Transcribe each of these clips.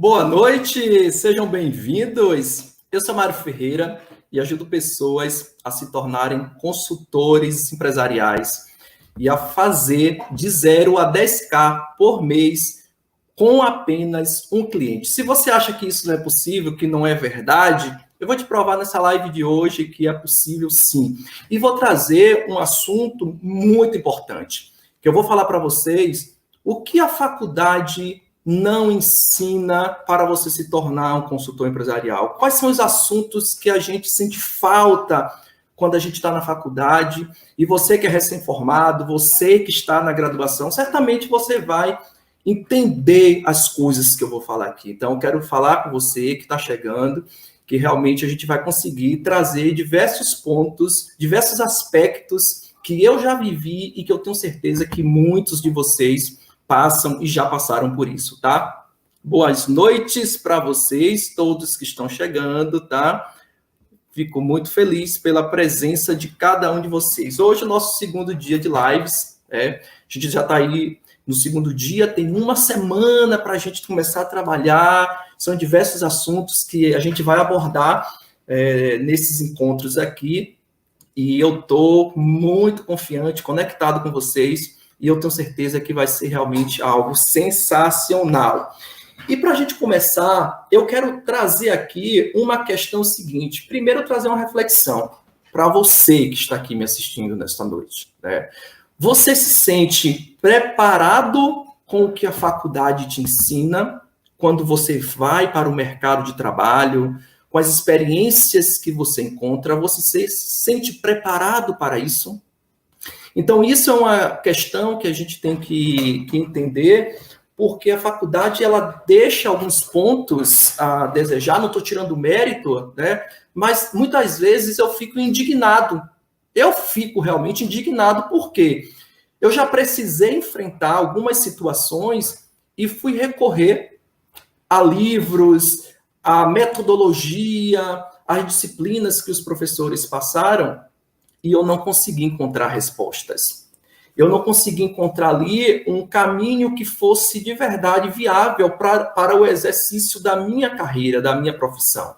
Boa noite, sejam bem-vindos. Eu sou Mário Ferreira e ajudo pessoas a se tornarem consultores empresariais e a fazer de 0 a 10K por mês com apenas um cliente. Se você acha que isso não é possível, que não é verdade, eu vou te provar nessa live de hoje que é possível sim. E vou trazer um assunto muito importante, que eu vou falar para vocês o que a faculdade não ensina para você se tornar um consultor empresarial. Quais são os assuntos que a gente sente falta quando a gente está na faculdade? E você que é recém-formado, você que está na graduação, certamente você vai entender as coisas que eu vou falar aqui. Então, eu quero falar com você que está chegando, que realmente a gente vai conseguir trazer diversos pontos, diversos aspectos que eu já vivi e que eu tenho certeza que muitos de vocês passam e já passaram por isso, tá? Boas noites para vocês, todos que estão chegando, tá? Fico muito feliz pela presença de cada um de vocês. Hoje é o nosso segundo dia de lives, a gente já está aí no segundo dia, tem uma semana para a gente começar a trabalhar, são diversos assuntos que a gente vai abordar nesses encontros aqui, e eu estou muito confiante, conectado com vocês, e eu tenho certeza que vai ser realmente algo sensacional. E para a gente começar, eu quero trazer aqui uma questão seguinte. Primeiro, trazer uma reflexão para você que está aqui me assistindo nesta noite, né? Você se sente preparado com o que a faculdade te ensina quando você vai para o mercado de trabalho, com as experiências que você encontra? Você se sente preparado para isso? Então, isso é uma questão que a gente tem que entender, porque a faculdade ela deixa alguns pontos a desejar, não estou tirando mérito, né? Mas muitas vezes eu fico indignado. Eu fico realmente indignado porque eu já precisei enfrentar algumas situações e fui recorrer a livros, a metodologia, às disciplinas que os professores passaram, e eu não consegui encontrar respostas. Eu não consegui encontrar ali um caminho que fosse de verdade viável para o exercício da minha carreira, da minha profissão.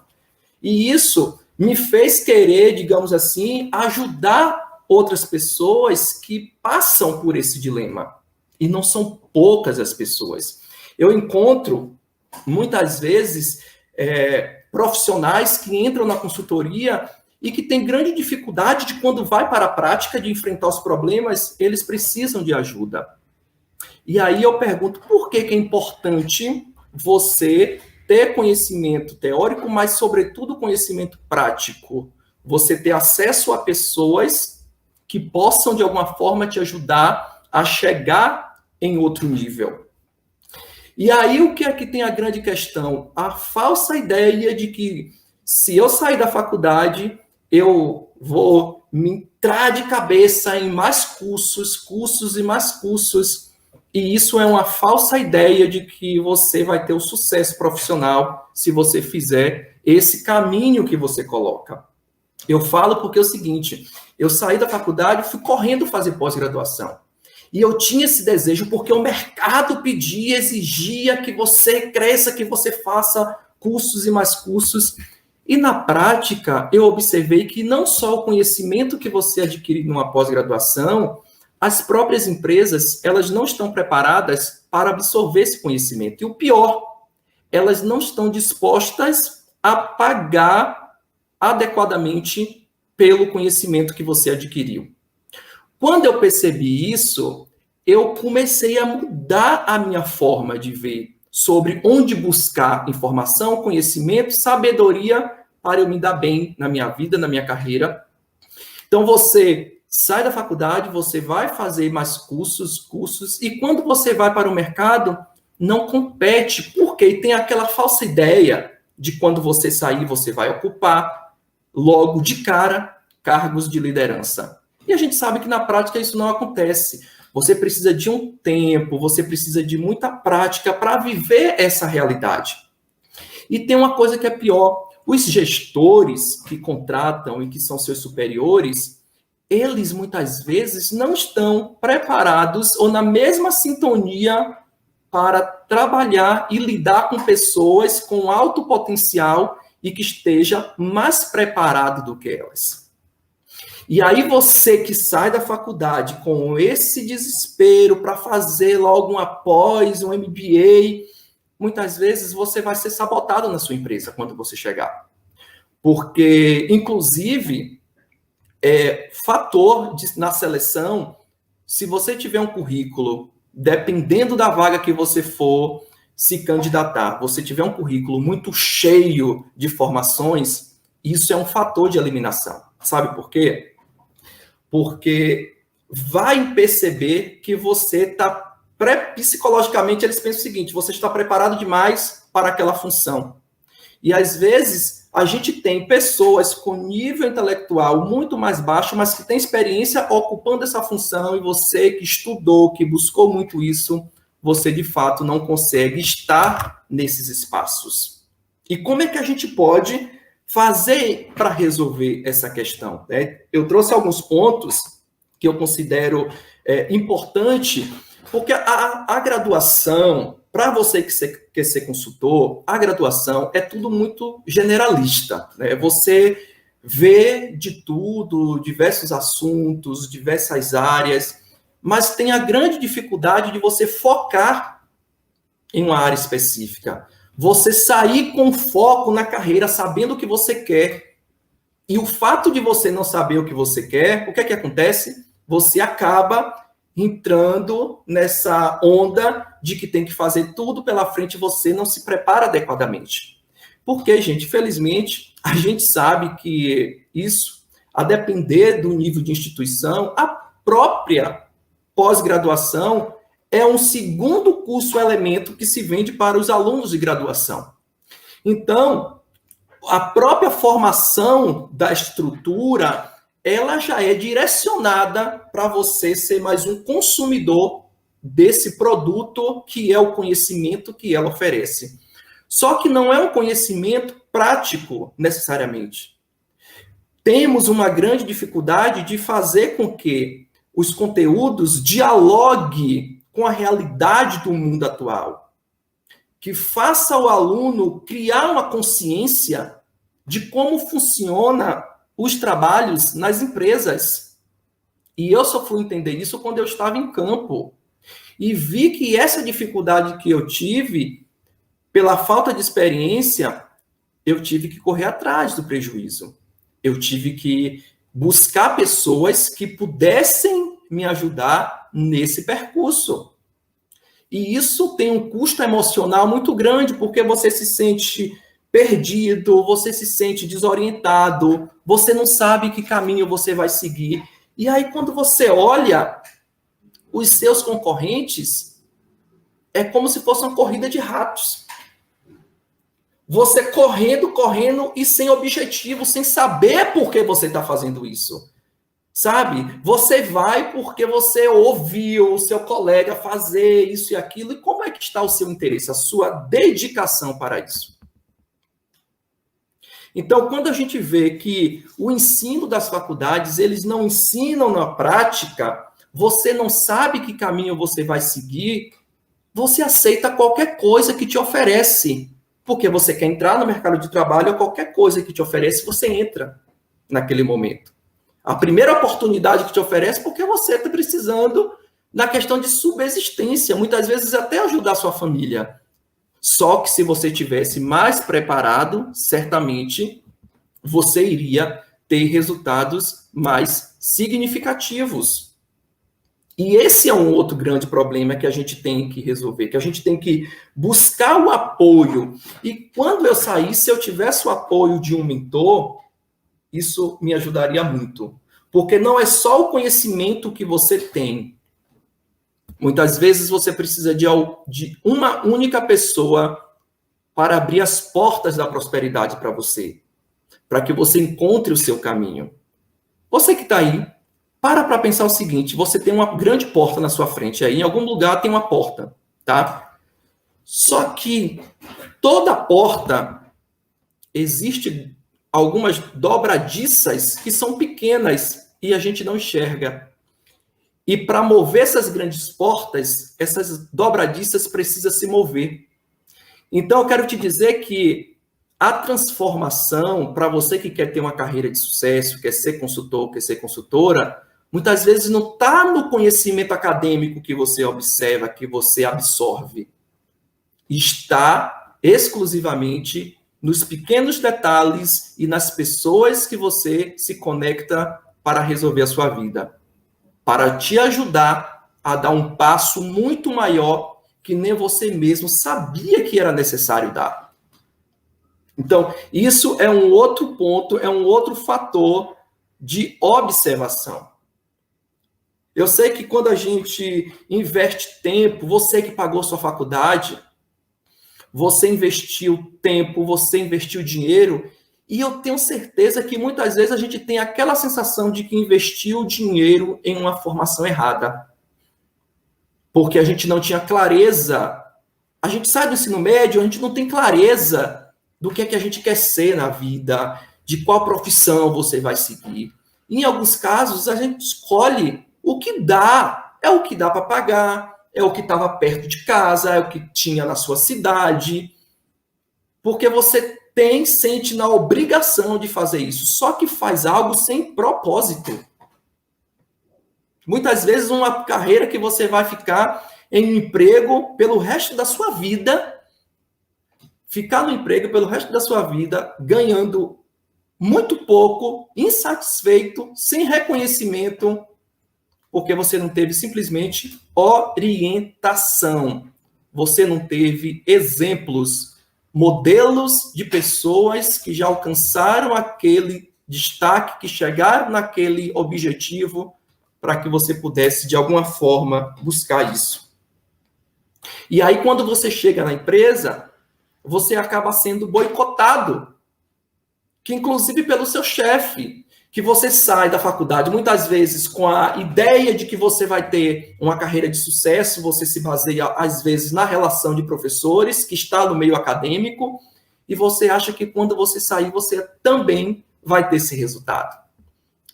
E isso me fez querer, digamos assim, ajudar outras pessoas que passam por esse dilema. E não são poucas as pessoas. Eu encontro, muitas vezes, profissionais que entram na consultoria e que tem grande dificuldade de, quando vai para a prática, de enfrentar os problemas, eles precisam de ajuda. E aí eu pergunto, por que é importante você ter conhecimento teórico, mas, sobretudo, conhecimento prático? Você ter acesso a pessoas que possam, de alguma forma, te ajudar a chegar em outro nível. E aí, o que é que tem a grande questão? A falsa ideia de que, se eu sair da faculdade, eu vou me entrar de cabeça em mais cursos e mais cursos. E isso é uma falsa ideia de que você vai ter o sucesso profissional se você fizer esse caminho que você coloca. Eu falo porque é o seguinte, eu saí da faculdade e fui correndo fazer pós-graduação. E eu tinha esse desejo porque o mercado pedia, exigia que você cresça, que você faça cursos e mais cursos. E na prática, eu observei que não só o conhecimento que você adquire numa pós-graduação, as próprias empresas, elas não estão preparadas para absorver esse conhecimento. E o pior, elas não estão dispostas a pagar adequadamente pelo conhecimento que você adquiriu. Quando eu percebi isso, eu comecei a mudar a minha forma de ver sobre onde buscar informação, conhecimento, sabedoria para eu me dar bem na minha vida, na minha carreira. Então, você sai da faculdade, você vai fazer mais cursos, e quando você vai para o mercado, não compete, porque tem aquela falsa ideia de quando você sair, você vai ocupar, logo de cara, cargos de liderança. E a gente sabe que na prática isso não acontece. Você precisa de um tempo, você precisa de muita prática para viver essa realidade. E tem uma coisa que é pior. Os gestores que contratam e que são seus superiores, eles muitas vezes não estão preparados ou na mesma sintonia para trabalhar e lidar com pessoas com alto potencial e que esteja mais preparado do que elas. E aí você que sai da faculdade com esse desespero para fazer logo um pós, um MBA, muitas vezes você vai ser sabotado na sua empresa quando você chegar. Porque, inclusive, na seleção, se você tiver um currículo, dependendo da vaga que você for se candidatar, você tiver um currículo muito cheio de formações, isso é um fator de eliminação. Sabe por quê? Porque vai perceber que você está psicologicamente, eles pensam o seguinte: você está preparado demais para aquela função. E às vezes a gente tem pessoas com nível intelectual muito mais baixo, mas que tem experiência ocupando essa função, e você que estudou, que buscou muito isso, você de fato não consegue estar nesses espaços. E como é que a gente pode fazer para resolver essa questão? Eu trouxe alguns pontos que eu considero importante, porque a graduação, para você que quer ser consultor, a graduação é tudo muito generalista, né? Você vê de tudo, diversos assuntos, diversas áreas, mas tem a grande dificuldade de você focar em uma área específica. Você sair com foco na carreira, sabendo o que você quer. E o fato de você não saber o que você quer, o que é que acontece? Você acaba entrando nessa onda de que tem que fazer tudo pela frente e você não se prepara adequadamente. Porque, gente, infelizmente, a gente sabe que isso, a depender do nível de instituição, a própria pós-graduação é um segundo curso elemento que se vende para os alunos de graduação. Então, a própria formação da estrutura, ela já é direcionada para você ser mais um consumidor desse produto que é o conhecimento que ela oferece. Só que não é um conhecimento prático, necessariamente. Temos uma grande dificuldade de fazer com que os conteúdos dialoguem com a realidade do mundo atual, que faça o aluno criar uma consciência de como funciona os trabalhos nas empresas. E eu só fui entender isso quando eu estava em campo. E vi que essa dificuldade que eu tive, pela falta de experiência, eu tive que correr atrás do prejuízo. Eu tive que buscar pessoas que pudessem me ajudar nesse percurso. E isso tem um custo emocional muito grande, porque você se sente perdido, você se sente desorientado, você não sabe que caminho você vai seguir. E aí, quando você olha os seus concorrentes, é como se fosse uma corrida de ratos. Você correndo e sem objetivo, sem saber por que você está fazendo isso. Sabe? Você vai porque você ouviu o seu colega fazer isso e aquilo. E como é que está o seu interesse, a sua dedicação para isso? Então, quando a gente vê que o ensino das faculdades, eles não ensinam na prática, você não sabe que caminho você vai seguir, você aceita qualquer coisa que te oferece. Porque você quer entrar no mercado de trabalho, qualquer coisa que te oferece, você entra naquele momento. A primeira oportunidade que te oferece, porque você está precisando na questão de subsistência, muitas vezes até ajudar a sua família. Só que se você tivesse mais preparado, certamente você iria ter resultados mais significativos. E esse é um outro grande problema que a gente tem que resolver, que a gente tem que buscar o apoio. E quando eu sair, se eu tivesse o apoio de um mentor, isso me ajudaria muito. Porque não é só o conhecimento que você tem. Muitas vezes você precisa de uma única pessoa para abrir as portas da prosperidade para você. Para que você encontre o seu caminho. Você que está aí, para pensar o seguinte: você tem uma grande porta na sua frente. Aí, em algum lugar tem uma porta, tá? Só que toda porta existe algumas dobradiças que são pequenas e a gente não enxerga. E para mover essas grandes portas, essas dobradiças precisam se mover. Então, eu quero te dizer que a transformação, para você que quer ter uma carreira de sucesso, quer ser consultor, quer ser consultora, muitas vezes não está no conhecimento acadêmico que você observa, que você absorve. Está exclusivamente nos pequenos detalhes e nas pessoas que você se conecta para resolver a sua vida, para te ajudar a dar um passo muito maior que nem você mesmo sabia que era necessário dar. Então, isso é um outro ponto, é um outro fator de observação. Eu sei que quando a gente investe tempo, você que pagou sua faculdade, você investiu tempo, você investiu dinheiro, e eu tenho certeza que muitas vezes a gente tem aquela sensação de que investiu dinheiro em uma formação errada. Porque a gente não tinha clareza. A gente sai do ensino médio, a gente não tem clareza do que é que a gente quer ser na vida, de qual profissão você vai seguir. Em alguns casos, a gente escolhe o que dá, é o que dá para pagar, é o que estava perto de casa, é o que tinha na sua cidade, porque você sente na obrigação de fazer isso, só que faz algo sem propósito. Muitas vezes uma carreira que você vai ficar em um emprego pelo resto da sua vida, ficar no emprego pelo resto da sua vida, ganhando muito pouco, insatisfeito, sem reconhecimento, porque você não teve simplesmente orientação. Você não teve exemplos, modelos de pessoas que já alcançaram aquele destaque, que chegaram naquele objetivo, para que você pudesse, de alguma forma, buscar isso. E aí, quando você chega na empresa, você acaba sendo boicotado, que inclusive pelo seu chefe, que você sai da faculdade muitas vezes com a ideia de que você vai ter uma carreira de sucesso, você se baseia às vezes na relação de professores, que está no meio acadêmico, e você acha que quando você sair, você também vai ter esse resultado.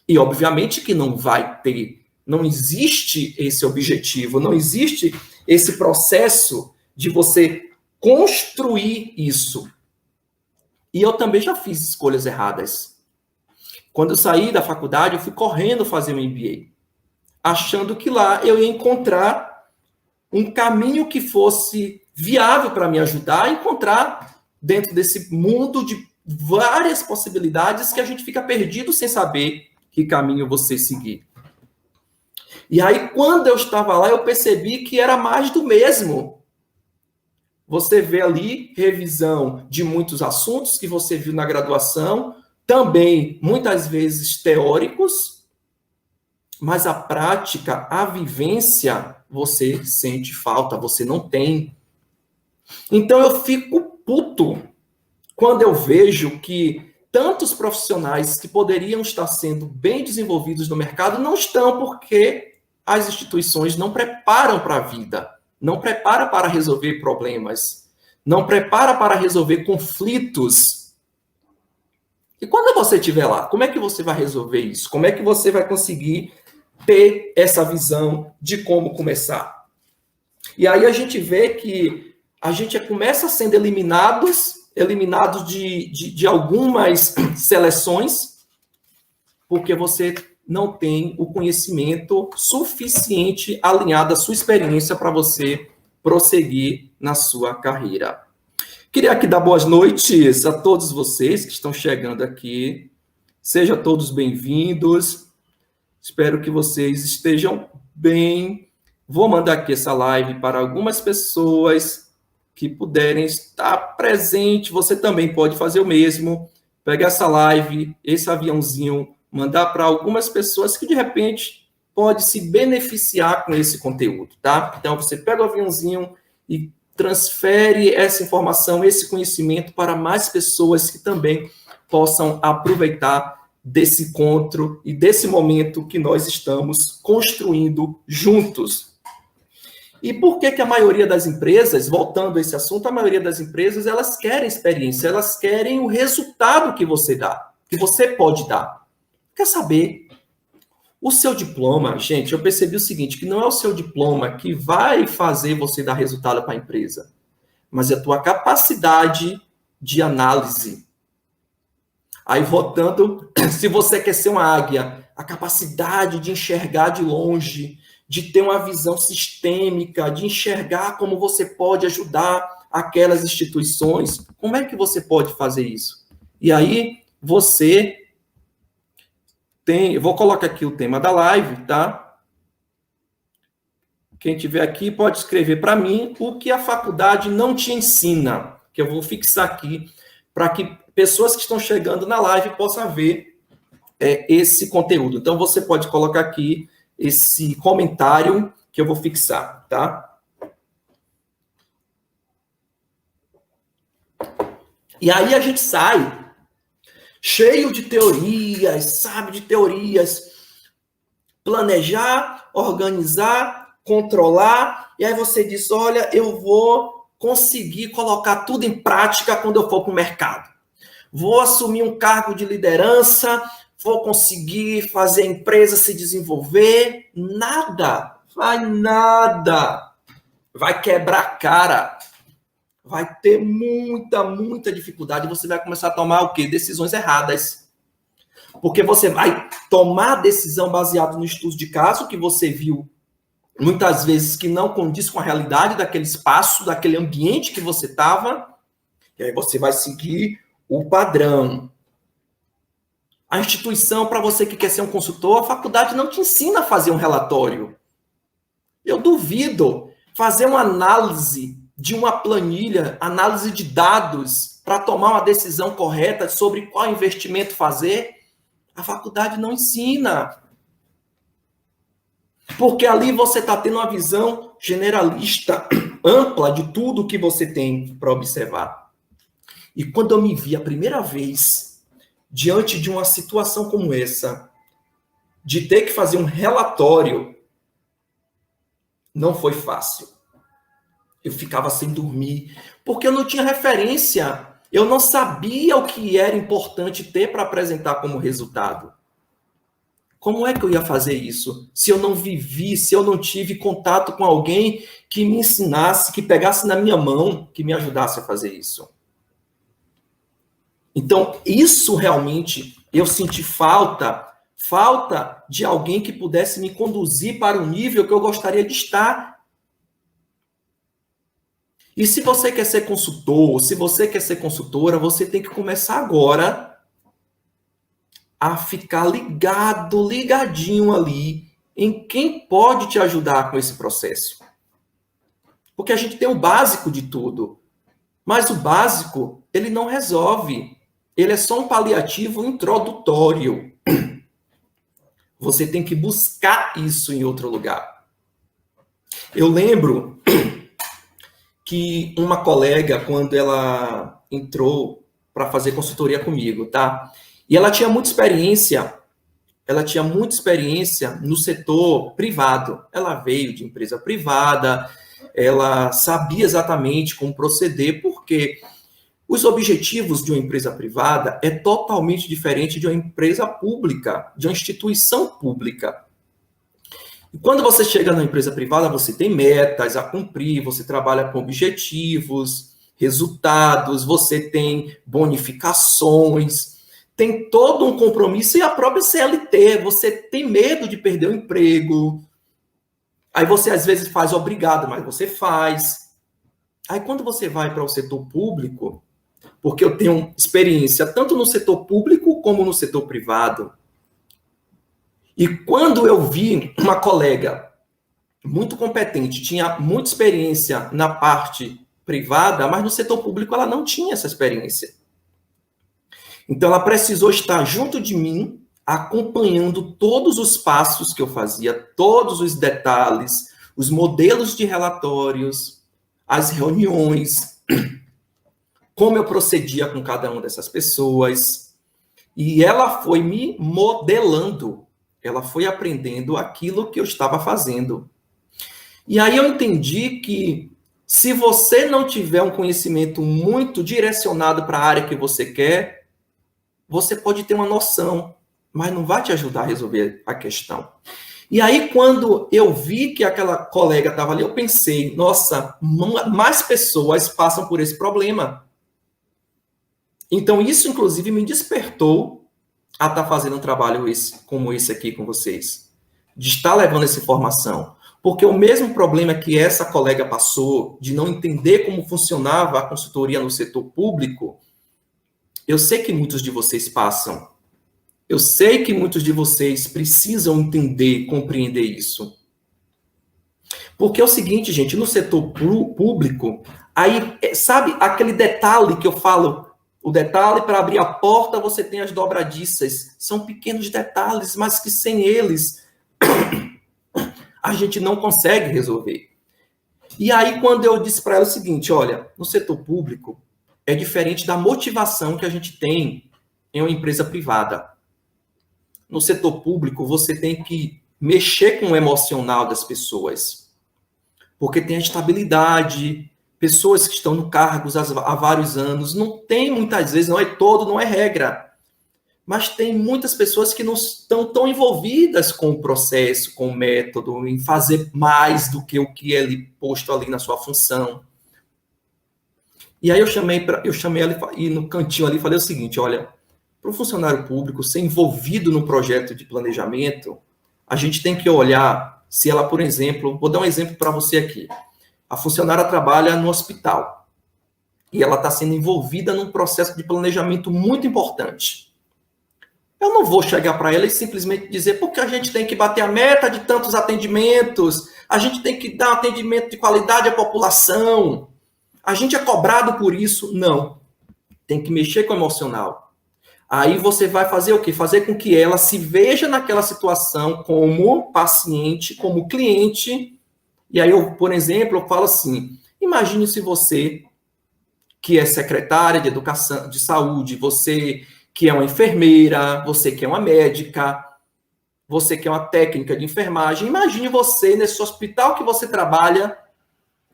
E obviamente que não vai ter, não existe esse objetivo, não existe esse processo de você construir isso. E eu também já fiz escolhas erradas. Quando eu saí da faculdade, eu fui correndo fazer um MBA, achando que lá eu ia encontrar um caminho que fosse viável para me ajudar a encontrar dentro desse mundo de várias possibilidades que a gente fica perdido sem saber que caminho você seguir. E aí, quando eu estava lá, eu percebi que era mais do mesmo. Você vê ali revisão de muitos assuntos que você viu na graduação, também, muitas vezes, teóricos, mas a prática, a vivência, você sente falta, você não tem. Então, eu fico puto quando eu vejo que tantos profissionais que poderiam estar sendo bem desenvolvidos no mercado não estão porque as instituições não preparam para a vida, não preparam para resolver problemas, não preparam para resolver conflitos. E quando você estiver lá, como é que você vai resolver isso? Como é que você vai conseguir ter essa visão de como começar? E aí a gente vê que a gente começa sendo eliminados de algumas seleções, porque você não tem o conhecimento suficiente alinhado à sua experiência para você prosseguir na sua carreira. Queria aqui dar boas noites a todos vocês que estão chegando aqui. Sejam todos bem-vindos. Espero que vocês estejam bem. Vou mandar aqui essa live para algumas pessoas que puderem estar presente. Você também pode fazer o mesmo. Pegar essa live, esse aviãozinho, mandar para algumas pessoas que, de repente, pode se beneficiar com esse conteúdo, tá? Então, você pega o aviãozinho e transfere essa informação, esse conhecimento para mais pessoas que também possam aproveitar desse encontro e desse momento que nós estamos construindo juntos. E por que a maioria das empresas, voltando a esse assunto, a maioria das empresas, elas querem experiência, elas querem o resultado que você dá, que você pode dar. Quer saber? O seu diploma, gente, eu percebi o seguinte, que não é o seu diploma que vai fazer você dar resultado para a empresa, mas é a tua capacidade de análise. Aí, voltando, se você quer ser uma águia, a capacidade de enxergar de longe, de ter uma visão sistêmica, de enxergar como você pode ajudar aquelas instituições, como é que você pode fazer isso? E aí, você tem... Eu vou colocar aqui o tema da live, tá? Quem tiver aqui pode escrever para mim o que a faculdade não te ensina, que eu vou fixar aqui, para que pessoas que estão chegando na live possam ver esse conteúdo. Então, você pode colocar aqui esse comentário que eu vou fixar, tá? E aí a gente sai cheio de teorias, sabe, de teorias. Planejar, organizar, controlar, e aí você diz, olha, eu vou conseguir colocar tudo em prática quando eu for para o mercado. Vou assumir um cargo de liderança, vou conseguir fazer a empresa se desenvolver. Nada, vai nada. Vai quebrar a cara. Vai ter muita dificuldade. Você vai começar a tomar o quê? Decisões erradas. Porque você vai tomar a decisão baseada no estudo de caso que você viu muitas vezes que não condiz com a realidade daquele espaço, daquele ambiente que você estava. E aí você vai seguir o padrão. A instituição, para você que quer ser um consultor, a faculdade não te ensina a fazer um relatório. Eu duvido fazer uma análise de uma planilha, análise de dados, para tomar uma decisão correta sobre qual investimento fazer. A faculdade não ensina. Porque ali você está tendo uma visão generalista, ampla de tudo que você tem para observar. E quando eu me vi a primeira vez diante de uma situação como essa, de ter que fazer um relatório, não foi fácil. Eu ficava sem dormir, porque eu não tinha referência. Eu não sabia o que era importante ter para apresentar como resultado. Como é que eu ia fazer isso? Se eu não vivi, se eu não tive contato com alguém que me ensinasse, que pegasse na minha mão, que me ajudasse a fazer isso. Então, isso realmente eu senti falta de alguém que pudesse me conduzir para o nível que eu gostaria de estar. E se você quer ser consultor, se você quer ser consultora, você tem que começar agora a ficar ligadinho ali em quem pode te ajudar com esse processo. Porque a gente tem o básico de tudo, mas o básico, ele não resolve. Ele é só um paliativo introdutório. Você tem que buscar isso em outro lugar. Eu lembro que uma colega, quando ela entrou para fazer consultoria comigo, tá? E ela tinha muita experiência no setor privado. Ela veio de empresa privada, ela sabia exatamente como proceder, porque os objetivos de uma empresa privada é totalmente diferente de uma empresa pública, de uma instituição pública. E quando você chega na empresa privada, você tem metas a cumprir, você trabalha com objetivos, resultados, você tem bonificações, tem todo um compromisso, e a própria CLT, você tem medo de perder o emprego. Aí você às vezes faz obrigado, mas você faz. Aí quando você vai para o setor público, porque eu tenho experiência tanto no setor público como no setor privado. E quando eu vi uma colega muito competente, tinha muita experiência na parte privada, mas no setor público ela não tinha essa experiência. Então ela precisou estar junto de mim, acompanhando todos os passos que eu fazia, todos os detalhes, os modelos de relatórios, as reuniões, como eu procedia com cada uma dessas pessoas. E ela foi me modelando. Ela foi aprendendo aquilo que eu estava fazendo. E aí eu entendi que se você não tiver um conhecimento muito direcionado para a área que você quer, você pode ter uma noção, mas não vai te ajudar a resolver a questão. E aí, quando eu vi que aquela colega estava ali, eu pensei, nossa, mais pessoas passam por esse problema. Então, isso, inclusive, me despertou a estar fazendo um trabalho como esse aqui com vocês. De estar levando essa informação. Porque o mesmo problema que essa colega passou, de não entender como funcionava a consultoria no setor público, eu sei que muitos de vocês passam. Eu sei que muitos de vocês precisam entender, compreender isso. Porque é o seguinte, gente, no setor público, aí, sabe aquele detalhe que eu falo? O detalhe para abrir a porta, você tem as dobradiças. São pequenos detalhes, mas que sem eles a gente não consegue resolver. E aí, quando eu disse para ela o seguinte, olha, no setor público é diferente da motivação que a gente tem em uma empresa privada. No setor público, você tem que mexer com o emocional das pessoas. Porque tem a estabilidade, pessoas que estão no cargos há vários anos, não tem muitas vezes, não é todo, não é regra, mas tem muitas pessoas que não estão tão envolvidas com o processo, com o método, em fazer mais do que o que é posto ali na sua função. E aí eu chamei ela e no cantinho ali falei o seguinte, olha, para o funcionário público ser envolvido no projeto de planejamento, a gente tem que olhar se ela, por exemplo, vou dar um exemplo para você aqui. A funcionária trabalha no hospital e ela está sendo envolvida num processo de planejamento muito importante. Eu não vou chegar para ela e simplesmente dizer porque a gente tem que bater a meta de tantos atendimentos, a gente tem que dar atendimento de qualidade à população, a gente é cobrado por isso. Não. Tem que mexer com o emocional. Aí você vai fazer o quê? Fazer com que ela se veja naquela situação como paciente, como cliente. E aí, por exemplo, eu falo assim, imagine se você, que é secretária de educação, de saúde, você que é uma enfermeira, você que é uma médica, você que é uma técnica de enfermagem, imagine você nesse hospital que você trabalha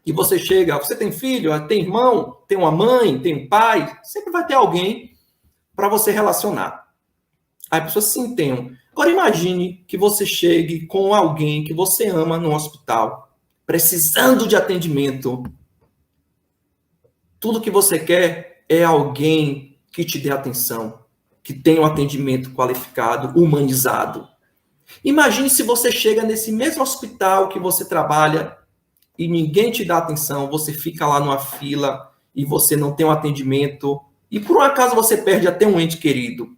e você chega, você tem filho, tem irmão, tem uma mãe, tem um pai, sempre vai ter alguém para você relacionar. Aí a pessoa sim tem um. Agora imagine que você chegue com alguém que você ama no hospital, precisando de atendimento. Tudo que você quer é alguém que te dê atenção, que tenha um atendimento qualificado, humanizado. Imagine se você chega nesse mesmo hospital que você trabalha e ninguém te dá atenção, você fica lá numa fila e você não tem um atendimento e por um acaso você perde até um ente querido.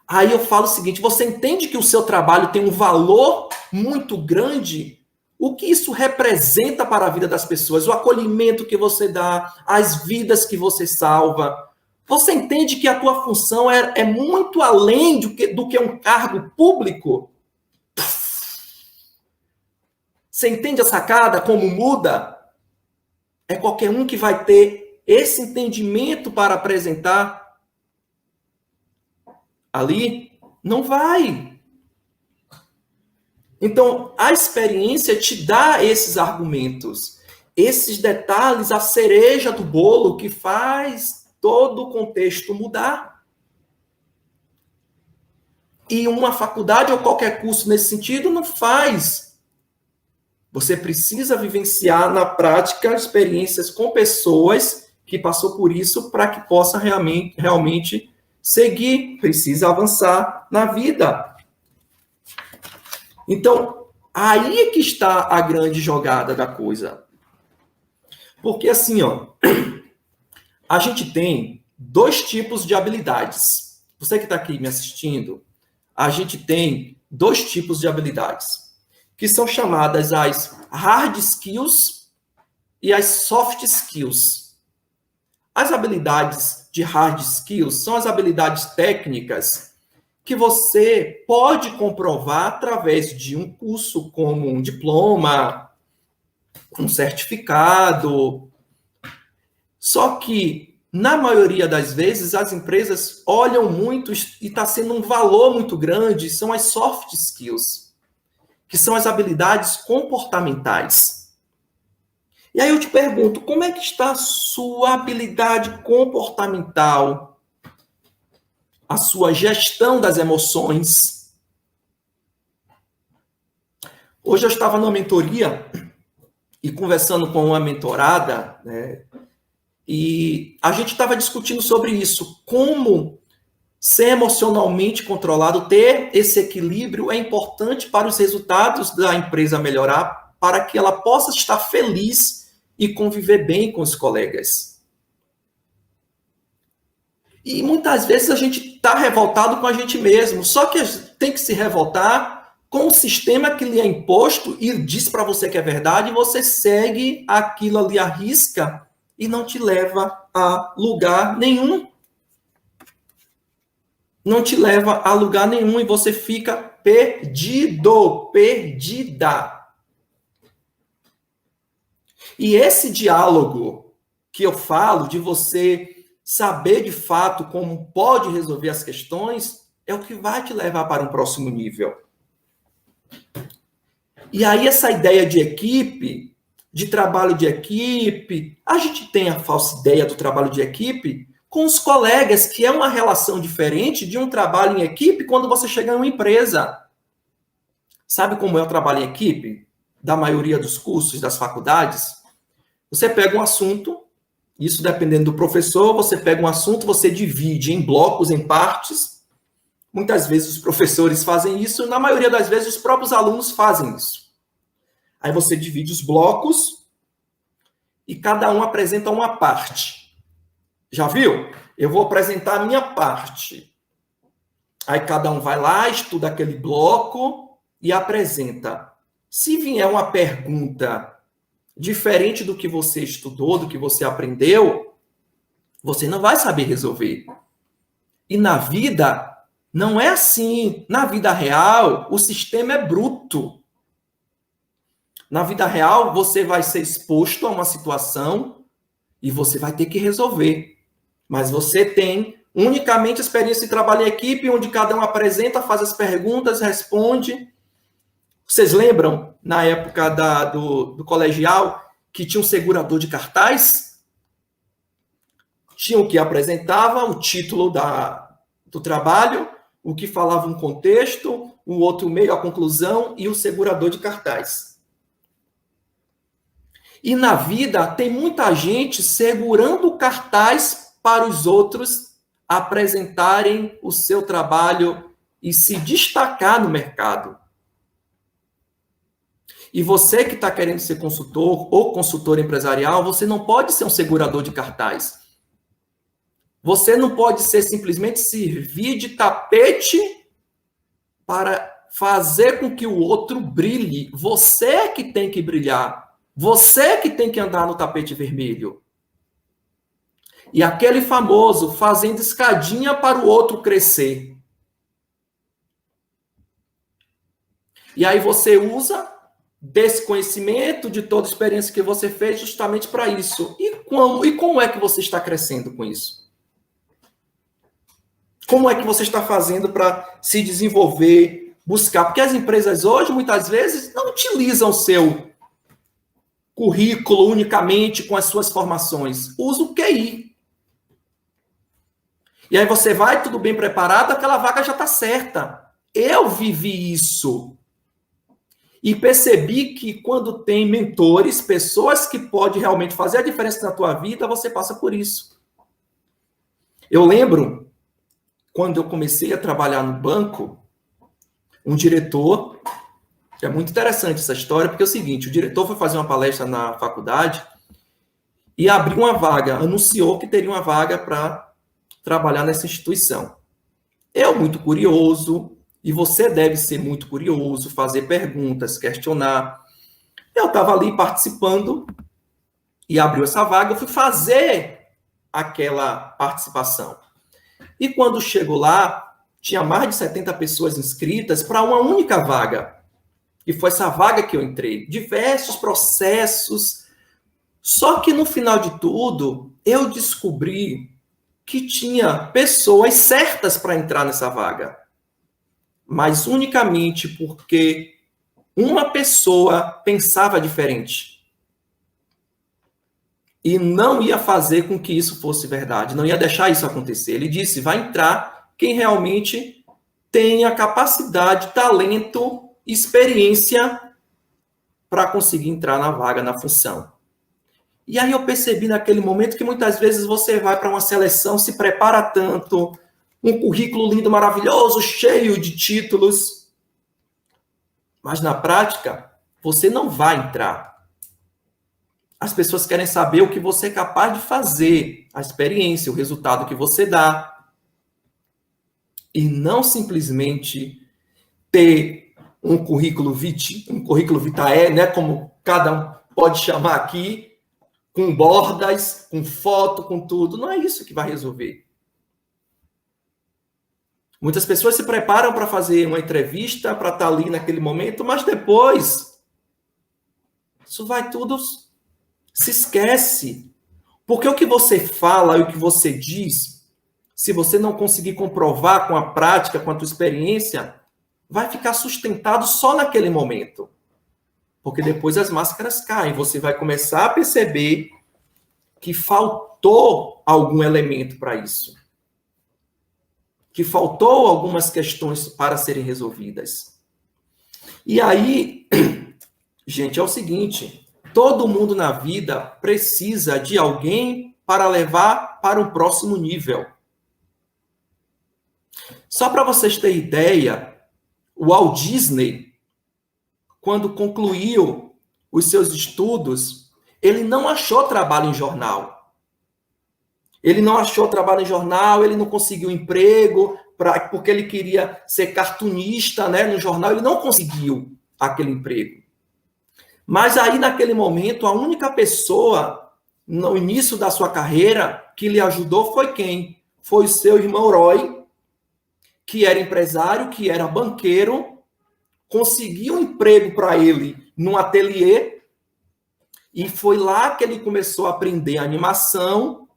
Aí eu falo o seguinte, você entende que o seu trabalho tem um valor muito grande? O que isso representa para a vida das pessoas? O acolhimento que você dá, as vidas que você salva. Você entende que a tua função é muito além do que um cargo público? Você entende a sacada, como muda? É qualquer um que vai ter esse entendimento para apresentar ali? Não vai. Então, a experiência te dá esses argumentos, esses detalhes, a cereja do bolo que faz todo o contexto mudar. E uma faculdade ou qualquer curso nesse sentido não faz. Você precisa vivenciar na prática experiências com pessoas que passou por isso para que possa realmente seguir, precisa avançar na vida. Então, aí é que está a grande jogada da coisa. Porque assim, ó, a gente tem dois tipos de habilidades. Você que está aqui me assistindo, a gente tem dois tipos de habilidades, que são chamadas as hard skills e as soft skills. As habilidades de hard skills são as habilidades técnicas que você pode comprovar através de um curso como um diploma, um certificado. Só que, na maioria das vezes, as empresas olham muito e está sendo um valor muito grande, são as soft skills, que são as habilidades comportamentais. E aí eu te pergunto, como é que está a sua habilidade comportamental? a sua gestão das emoções. Hoje eu estava numa mentoria e conversando com uma mentorada, né, e a gente estava discutindo sobre isso, como ser emocionalmente controlado, ter esse equilíbrio é importante para os resultados da empresa melhorar, para que ela possa estar feliz e conviver bem com os colegas. E muitas vezes a gente está revoltado com a gente mesmo, só que tem que se revoltar com o sistema que lhe é imposto e diz para você que é verdade, e você segue aquilo ali à risca e não te leva a lugar nenhum. Não te leva a lugar nenhum e você fica perdido, perdida. E esse diálogo que eu falo de você saber de fato como pode resolver as questões é o que vai te levar para um próximo nível. E aí essa ideia de equipe, de trabalho de equipe, a gente tem a falsa ideia do trabalho de equipe com os colegas, que é uma relação diferente de um trabalho em equipe quando você chega em uma empresa. Sabe como é o trabalho em equipe? Da maioria dos cursos, das faculdades? Você pega um assunto, isso dependendo do professor, você pega um assunto, você divide em blocos, em partes. Muitas vezes os professores fazem isso, na maioria das vezes os próprios alunos fazem isso. Aí você divide os blocos e cada um apresenta uma parte. Já viu? Eu vou apresentar a minha parte. Aí cada um vai lá, estuda aquele bloco e apresenta. Se vier uma pergunta diferente do que você estudou, do que você aprendeu, você não vai saber resolver. E na vida, não é assim. Na vida real, o sistema é bruto. Na vida real, você vai ser exposto a uma situação e você vai ter que resolver. Mas você tem unicamente experiência de trabalho em equipe, onde cada um apresenta, faz as perguntas, responde. Vocês lembram, na época do colegial, que tinha um segurador de cartaz? Tinha o que apresentava, o título do trabalho, o que falava um contexto, o outro meio, a conclusão, e o segurador de cartaz. E na vida, tem muita gente segurando o cartaz para os outros apresentarem o seu trabalho e se destacar no mercado. E você que está querendo ser consultor ou consultor empresarial, você não pode ser um segurador de cartaz. Você não pode ser simplesmente servir de tapete para fazer com que o outro brilhe. Você é que tem que brilhar. Você é que tem que andar no tapete vermelho. E aquele famoso fazendo escadinha para o outro crescer. E aí você usa desse conhecimento, de toda a experiência que você fez, justamente para isso. E como é que você está crescendo com isso? Como é que você está fazendo para se desenvolver, buscar? Porque as empresas hoje, muitas vezes, não utilizam o seu currículo unicamente com as suas formações. Usa o QI. E aí você vai, tudo bem preparado, aquela vaga já está certa. Eu vivi isso. E percebi que quando tem mentores, pessoas que podem realmente fazer a diferença na tua vida, você passa por isso. Eu lembro, quando eu comecei a trabalhar no banco, um diretor, é muito interessante essa história, porque é o seguinte, o diretor foi fazer uma palestra na faculdade e abriu uma vaga, anunciou que teria uma vaga para trabalhar nessa instituição. Eu, muito curioso, e você deve ser muito curioso, fazer perguntas, questionar. Eu estava ali participando e abriu essa vaga, eu fui fazer aquela participação. E quando chegou lá, tinha mais de 70 pessoas inscritas para uma única vaga. E foi essa vaga que eu entrei. Diversos processos. Só que no final de tudo, eu descobri que tinha pessoas certas para entrar nessa vaga. Mas unicamente porque uma pessoa pensava diferente. E não ia fazer com que isso fosse verdade, não ia deixar isso acontecer. Ele disse, vai entrar quem realmente tem a capacidade, talento, experiência para conseguir entrar na vaga, na função. E aí eu percebi naquele momento que muitas vezes você vai para uma seleção, se prepara tanto, um currículo lindo, maravilhoso, cheio de títulos, mas na prática você não vai entrar. As pessoas querem saber o que você é capaz de fazer, a experiência, o resultado que você dá. E não simplesmente ter um currículo vitae, né, como cada um pode chamar aqui, com bordas, com foto, com tudo. Não é isso que vai resolver. Muitas pessoas se preparam para fazer uma entrevista, para estar ali naquele momento, mas depois isso vai tudo, se esquece. Porque o que você fala e o que você diz, se você não conseguir comprovar com a prática, com a tua experiência, vai ficar sustentado só naquele momento. Porque depois as máscaras caem, você vai começar a perceber que faltou algum elemento para isso. Que faltou algumas questões para serem resolvidas. E aí, gente, é o seguinte, todo mundo na vida precisa de alguém para levar para um próximo nível. Só para vocês terem ideia, o Walt Disney, quando concluiu os seus estudos, ele não achou trabalho em jornal. Ele não achou trabalho em jornal, ele não conseguiu emprego, porque ele queria ser cartunista, né, no jornal, ele não conseguiu aquele emprego. Mas aí, naquele momento, a única pessoa, no início da sua carreira, que lhe ajudou foi quem? Foi o seu irmão Roy, que era empresário, que era banqueiro, conseguiu um emprego para ele num ateliê, e foi lá que ele começou a aprender animação,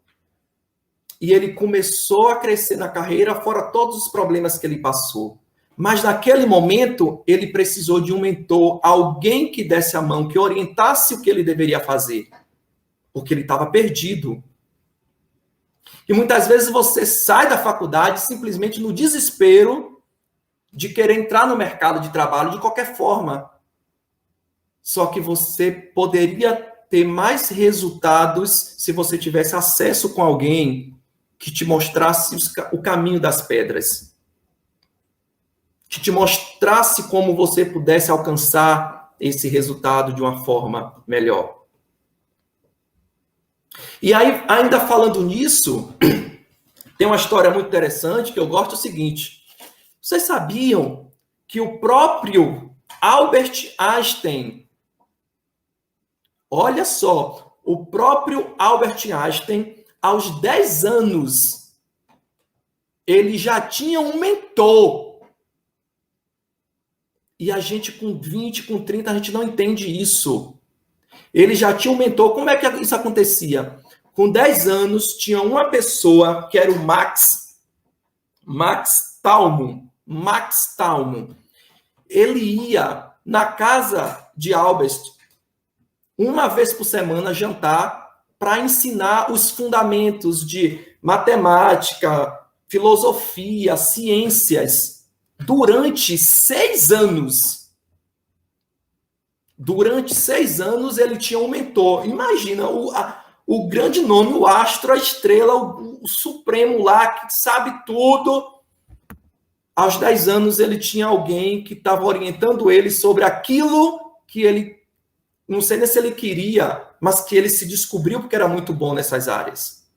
e ele começou a crescer na carreira, fora todos os problemas que ele passou. Mas naquele momento, ele precisou de um mentor, alguém que desse a mão, que orientasse o que ele deveria fazer, porque ele estava perdido. E muitas vezes você sai da faculdade simplesmente no desespero de querer entrar no mercado de trabalho de qualquer forma. Só que você poderia ter mais resultados se você tivesse acesso com alguém que te mostrasse o caminho das pedras. Que te mostrasse como você pudesse alcançar esse resultado de uma forma melhor. E aí, ainda falando nisso, tem uma história muito interessante que eu gosto, é o seguinte. Vocês sabiam que o próprio Albert Einstein, olha só, o próprio Albert Einstein, aos 10 anos, ele já tinha um mentor. E a gente com 20, com 30, a gente não entende isso. Ele já tinha um mentor. Como é que isso acontecia? Com 10 anos, tinha uma pessoa, que era o Max Talmon. Max Talmon. Ele ia na casa de Albert uma vez por semana jantar para ensinar os fundamentos de matemática, filosofia, ciências, durante 6 anos. Durante 6 anos ele tinha um mentor. Imagina o grande nome, o astro, a estrela, o supremo lá, que sabe tudo. Aos 10 anos ele tinha alguém que estava orientando ele sobre aquilo que ele, não sei nem se ele queria, mas que ele se descobriu porque era muito bom nessas áreas.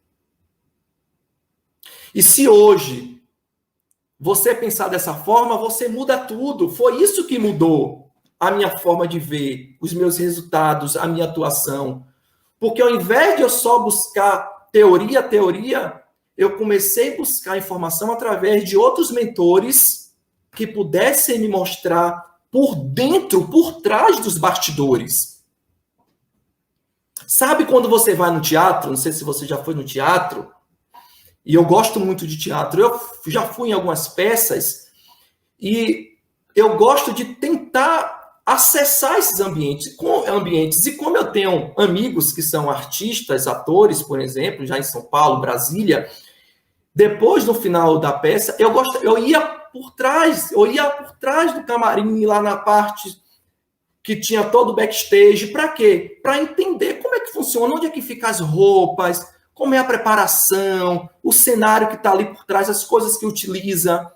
E se hoje você pensar dessa forma, você muda tudo. Foi isso que mudou a minha forma de ver, os meus resultados, a minha atuação. Porque ao invés de eu só buscar teoria, eu comecei a buscar informação através de outros mentores que pudessem me mostrar por dentro, por trás dos bastidores. Sabe quando você vai no teatro? Não sei se você já foi no teatro. E eu gosto muito de teatro. Eu já fui em algumas peças e eu gosto de tentar acessar esses ambientes. E como eu tenho amigos que são artistas, atores, por exemplo, já em São Paulo, Brasília, Depois, no final da peça, eu ia por trás do camarim, lá na parte que tinha todo o backstage. Para quê? Para entender como é que funciona, onde é que ficam as roupas, como é a preparação, o cenário que está ali por trás, as coisas que utiliza.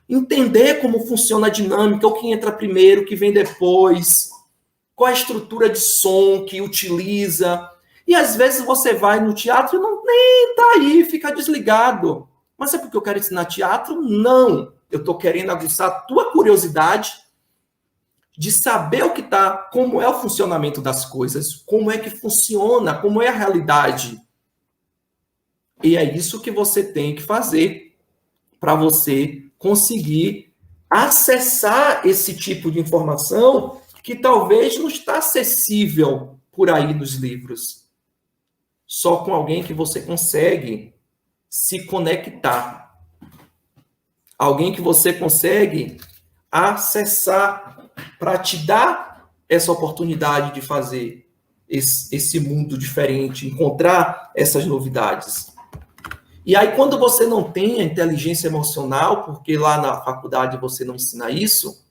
Entender como funciona a dinâmica, o que entra primeiro, o que vem depois, qual a estrutura de som que utiliza. E às vezes você vai no teatro e nem está aí, fica desligado. Mas é porque eu quero ensinar teatro? Não. Eu estou querendo aguçar a tua curiosidade de saber como é o funcionamento das coisas, como é que funciona, como é a realidade. E é isso que você tem que fazer para você conseguir acessar esse tipo de informação que talvez não está acessível por aí nos livros. Só com alguém que você consegue se conectar. Alguém que você consegue acessar para te dar essa oportunidade de fazer esse mundo diferente, encontrar essas novidades. E aí, quando você não tem a inteligência emocional, porque lá na faculdade você não ensina isso,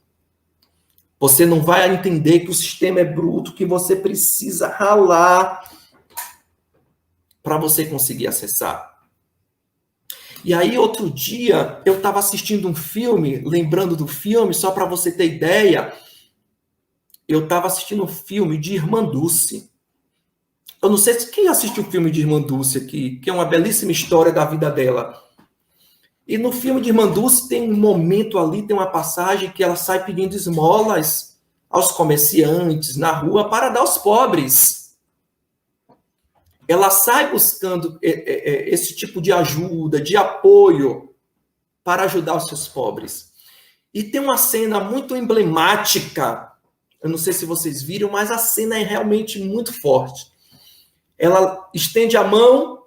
você não vai entender que o sistema é bruto, que você precisa ralar para você conseguir acessar. E aí, outro dia, eu estava assistindo um filme, lembrando do filme, só para você ter ideia, eu estava assistindo um filme de Irmã Dulce. Eu não sei se quem assiste o filme de Irmã Dulce aqui, que é uma belíssima história da vida dela. E no filme de Irmã Dulce tem um momento ali, tem uma passagem que ela sai pedindo esmolas aos comerciantes na rua para dar aos pobres. Ela sai buscando esse tipo de ajuda, de apoio para ajudar os seus pobres. E tem uma cena muito emblemática, eu não sei se vocês viram, mas a cena é realmente muito forte. Ela estende a mão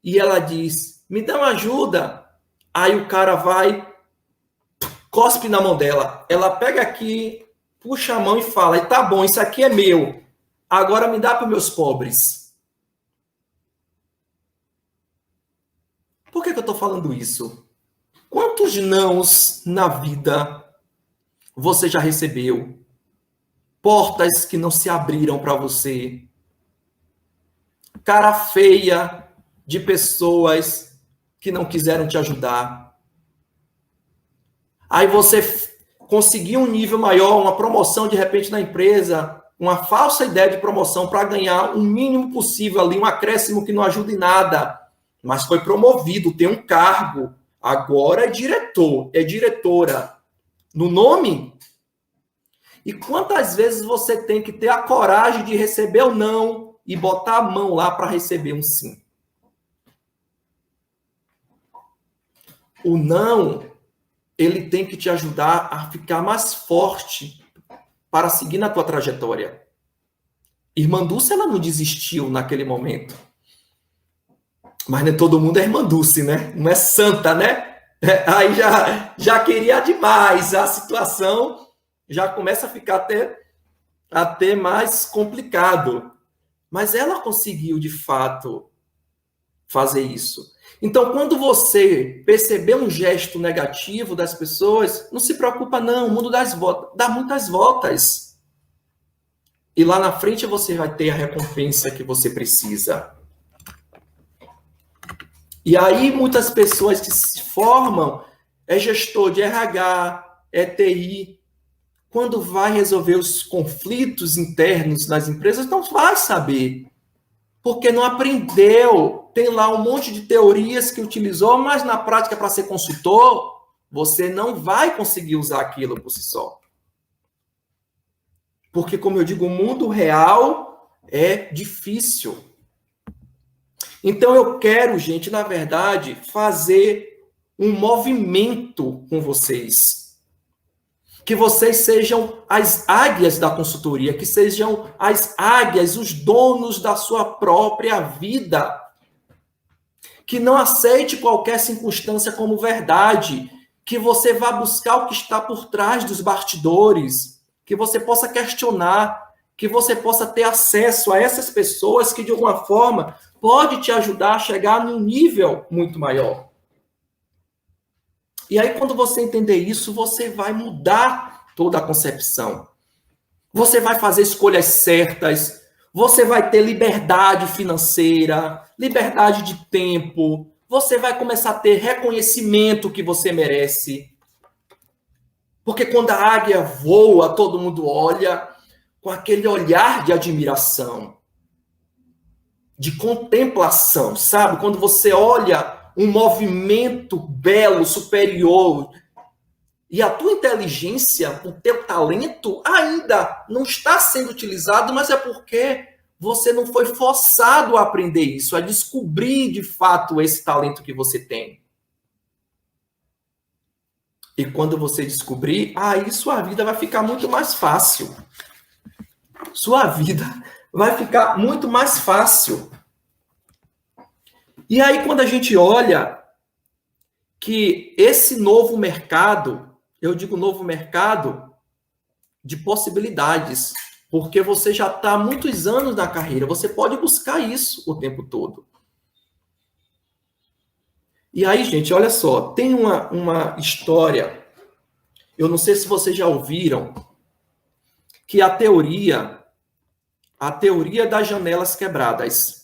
e ela diz, me dá uma ajuda. Aí o cara vai, cospe na mão dela. Ela pega aqui, puxa a mão e fala, e tá bom, isso aqui é meu. Agora me dá para os meus pobres. Por que eu estou falando isso? Quantos nãos na vida você já recebeu? Portas que não se abriram para você. Cara feia de pessoas que não quiseram te ajudar. Aí você conseguiu um nível maior, uma promoção de repente na empresa, uma falsa ideia de promoção para ganhar o mínimo possível ali, um acréscimo que não ajuda em nada, mas foi promovido, tem um cargo, agora é diretor, é diretora. No nome? E quantas vezes você tem que ter a coragem de receber o não e botar a mão lá para receber um sim? O não, ele tem que te ajudar a ficar mais forte para seguir na tua trajetória. Irmã Dulce, ela não desistiu naquele momento. Mas nem todo mundo é Irmã Dulce, né? Não é santa, né? Aí já queria demais. A situação já começa a ficar até mais complicado. Mas ela conseguiu, de fato, fazer isso. Então, quando você perceber um gesto negativo das pessoas, não se preocupa não, o mundo dá muitas voltas. E lá na frente você vai ter a recompensa que você precisa. E aí muitas pessoas que se formam, é gestor de RH, é TI, quando vai resolver os conflitos internos nas empresas, não vai saber. Porque não aprendeu. Tem lá um monte de teorias que utilizou, mas na prática, para ser consultor, você não vai conseguir usar aquilo por si só. Porque, como eu digo, o mundo real é difícil. Então, eu quero, gente, na verdade, fazer um movimento com vocês. Que vocês sejam as águias da consultoria, que sejam as águias, os donos da sua própria vida. Que não aceite qualquer circunstância como verdade, que você vá buscar o que está por trás dos bastidores, que você possa questionar, que você possa ter acesso a essas pessoas que, de alguma forma, pode te ajudar a chegar num nível muito maior. E aí, quando você entender isso, você vai mudar toda a concepção. Você vai fazer escolhas certas, você vai ter liberdade financeira, liberdade de tempo, você vai começar a ter reconhecimento que você merece. Porque quando a águia voa, todo mundo olha com aquele olhar de admiração, de contemplação, sabe? Quando você olha um movimento belo, superior, e a tua inteligência, o teu talento ainda não está sendo utilizado, mas é porque você não foi forçado a aprender isso, a descobrir de fato esse talento que você tem. E quando você descobrir, aí sua vida vai ficar muito mais fácil. Sua vida vai ficar muito mais fácil. E aí, quando a gente olha que esse novo mercado, eu digo novo mercado de possibilidades, porque você já está há muitos anos na carreira, você pode buscar isso o tempo todo. E aí, gente, olha só, tem uma história, eu não sei se vocês já ouviram, que a teoria das janelas quebradas.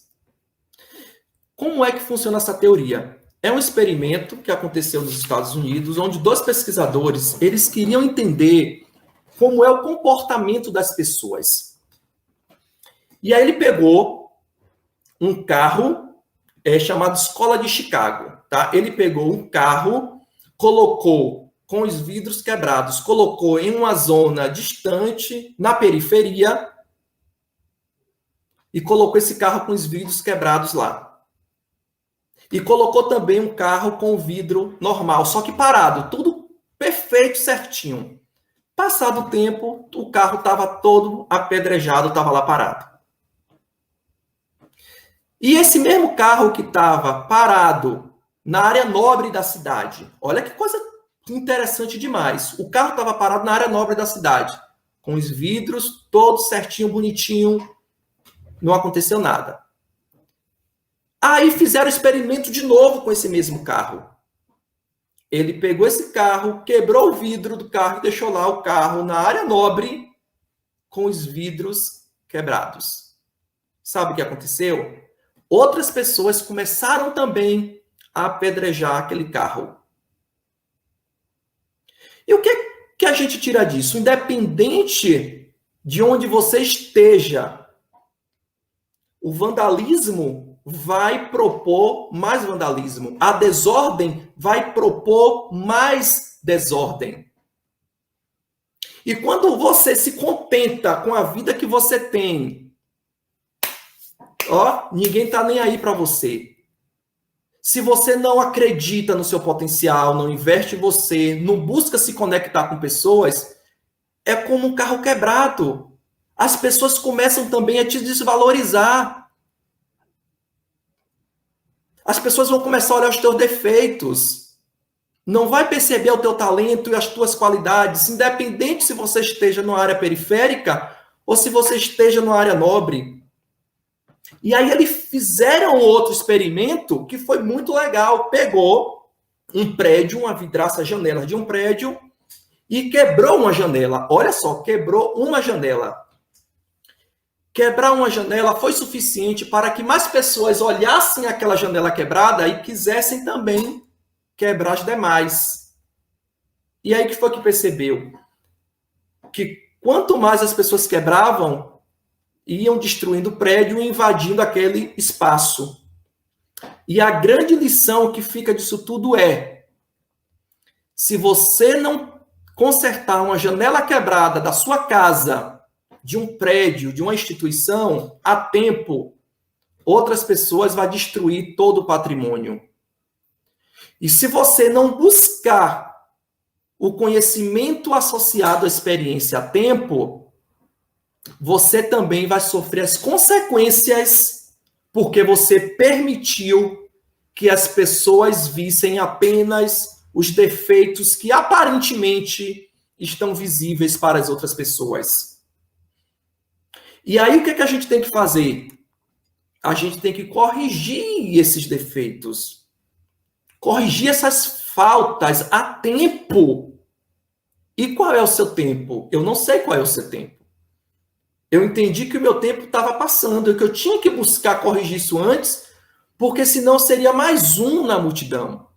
Como é que funciona essa teoria? É um experimento que aconteceu nos Estados Unidos, onde 2 pesquisadores, eles queriam entender como é o comportamento das pessoas. E aí ele pegou um carro chamado Escola de Chicago, tá? Ele pegou um carro, colocou com os vidros quebrados, colocou em uma zona distante, na periferia, e colocou esse carro com os vidros quebrados lá. E colocou também um carro com o vidro normal, só que parado, tudo perfeito, certinho. Passado o tempo, o carro estava todo apedrejado, estava lá parado. E esse mesmo carro que estava parado na área nobre da cidade, olha que coisa interessante demais. O carro estava parado na área nobre da cidade, com os vidros todos certinho, bonitinho, não aconteceu nada. Aí fizeram experimento de novo com esse mesmo carro. Ele pegou esse carro, quebrou o vidro do carro e deixou lá o carro na área nobre com os vidros quebrados. Sabe o que aconteceu? Outras pessoas começaram também a apedrejar aquele carro. E o que a gente tira disso? Independente de onde você esteja, o vandalismo vai propor mais vandalismo. A desordem vai propor mais desordem. E quando você se contenta com a vida que você tem, ninguém está nem aí para você. Se você não acredita no seu potencial, não investe em você, não busca se conectar com pessoas, é como um carro quebrado. As pessoas começam também a te desvalorizar. As pessoas vão começar a olhar os teus defeitos. Não vai perceber o teu talento e as tuas qualidades, independente se você esteja numa área periférica ou se você esteja numa área nobre. E aí eles fizeram outro experimento que foi muito legal. Pegou um prédio, uma vidraça janela de um prédio e quebrou uma janela. Olha só, quebrou uma janela. Quebrar uma janela foi suficiente para que mais pessoas olhassem aquela janela quebrada e quisessem também quebrar as demais. E aí que foi que percebeu? Que quanto mais as pessoas quebravam, iam destruindo o prédio e invadindo aquele espaço. E a grande lição que fica disso tudo é: se você não consertar uma janela quebrada da sua casa, de um prédio, de uma instituição, a tempo, outras pessoas vão destruir todo o patrimônio. E se você não buscar o conhecimento associado à experiência a tempo, você também vai sofrer as consequências porque você permitiu que as pessoas vissem apenas os defeitos que aparentemente estão visíveis para as outras pessoas. E aí o que a gente tem que fazer? A gente tem que corrigir esses defeitos. corrigir essas faltas a tempo. E qual é o seu tempo? Eu não sei qual é o seu tempo. Eu entendi que o meu tempo estava passando, que eu tinha que buscar corrigir isso antes, porque senão seria mais um na multidão.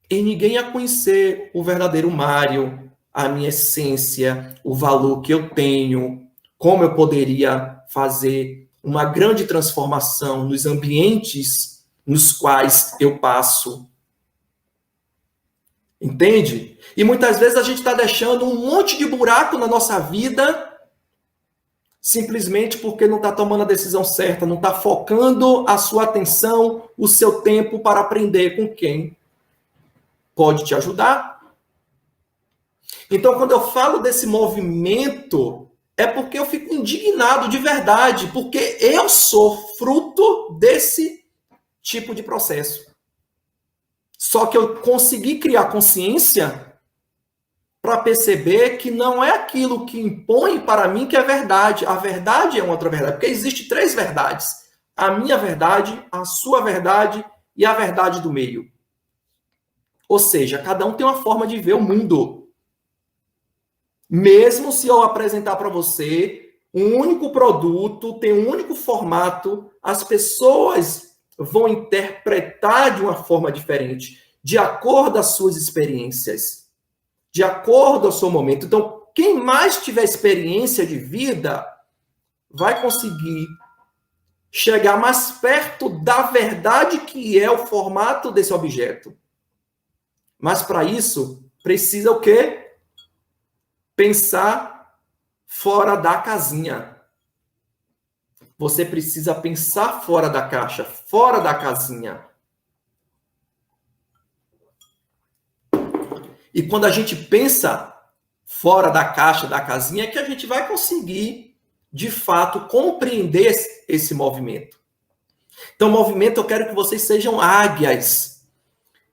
E ninguém ia conhecer o verdadeiro Mário, a minha essência, o valor que eu tenho, como eu poderia fazer uma grande transformação nos ambientes nos quais eu passo. Entende? E muitas vezes a gente está deixando um monte de buraco na nossa vida simplesmente porque não está tomando a decisão certa, não está focando a sua atenção, o seu tempo para aprender com quem pode te ajudar. Então, quando eu falo desse movimento, é porque eu fico indignado de verdade, porque eu sou fruto desse tipo de processo. Só que eu consegui criar consciência para perceber que não é aquilo que impõe para mim que é verdade. A verdade é uma outra verdade, porque existe 3 verdades. A minha verdade, a sua verdade e a verdade do meio. Ou seja, cada um tem uma forma de ver o mundo. Mesmo se eu apresentar para você um único produto, tem um único formato, as pessoas vão interpretar de uma forma diferente, de acordo com as suas experiências, de acordo ao seu momento. Então, quem mais tiver experiência de vida vai conseguir chegar mais perto da verdade que é o formato desse objeto. Mas para isso, precisa o quê? Pensar fora da casinha. Você precisa pensar fora da caixa, fora da casinha. E quando a gente pensa fora da caixa, da casinha, é que a gente vai conseguir, de fato, compreender esse movimento. Então, movimento, eu quero que vocês sejam águias,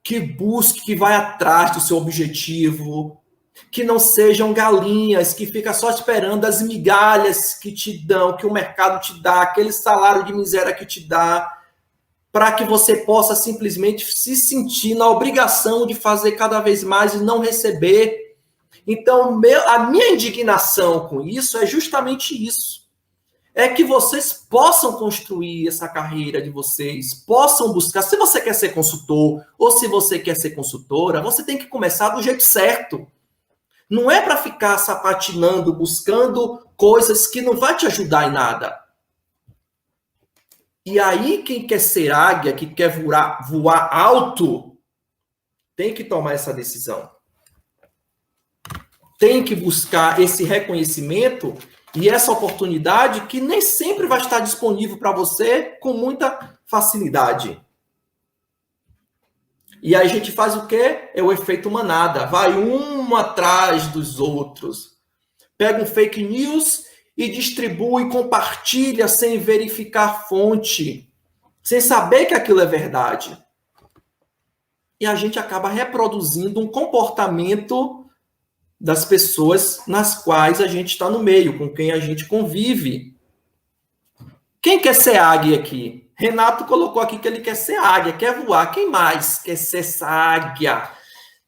que busquem, que vai atrás do seu objetivo, que não sejam galinhas, que ficam só esperando as migalhas que te dão, que o mercado te dá, aquele salário de miséria que te dá, para que você possa simplesmente se sentir na obrigação de fazer cada vez mais e não receber. Então, a minha indignação com isso é justamente isso. É que vocês possam construir essa carreira de vocês, possam buscar. Se você quer ser consultor ou se você quer ser consultora, você tem que começar do jeito certo. Não é para ficar sapatinando, buscando coisas que não vai te ajudar em nada. E aí, quem quer ser águia, que quer voar alto, tem que tomar essa decisão. Tem que buscar esse reconhecimento e essa oportunidade que nem sempre vai estar disponível para você com muita facilidade. E aí a gente faz o quê? É o efeito manada. Vai um atrás dos outros. Pega um fake news e distribui, compartilha sem verificar a fonte, sem saber que aquilo é verdade. E a gente acaba reproduzindo um comportamento das pessoas nas quais a gente está no meio, com quem a gente convive. Quem quer ser águia aqui? Renato colocou aqui que ele quer ser águia, quer voar. Quem mais quer ser essa águia?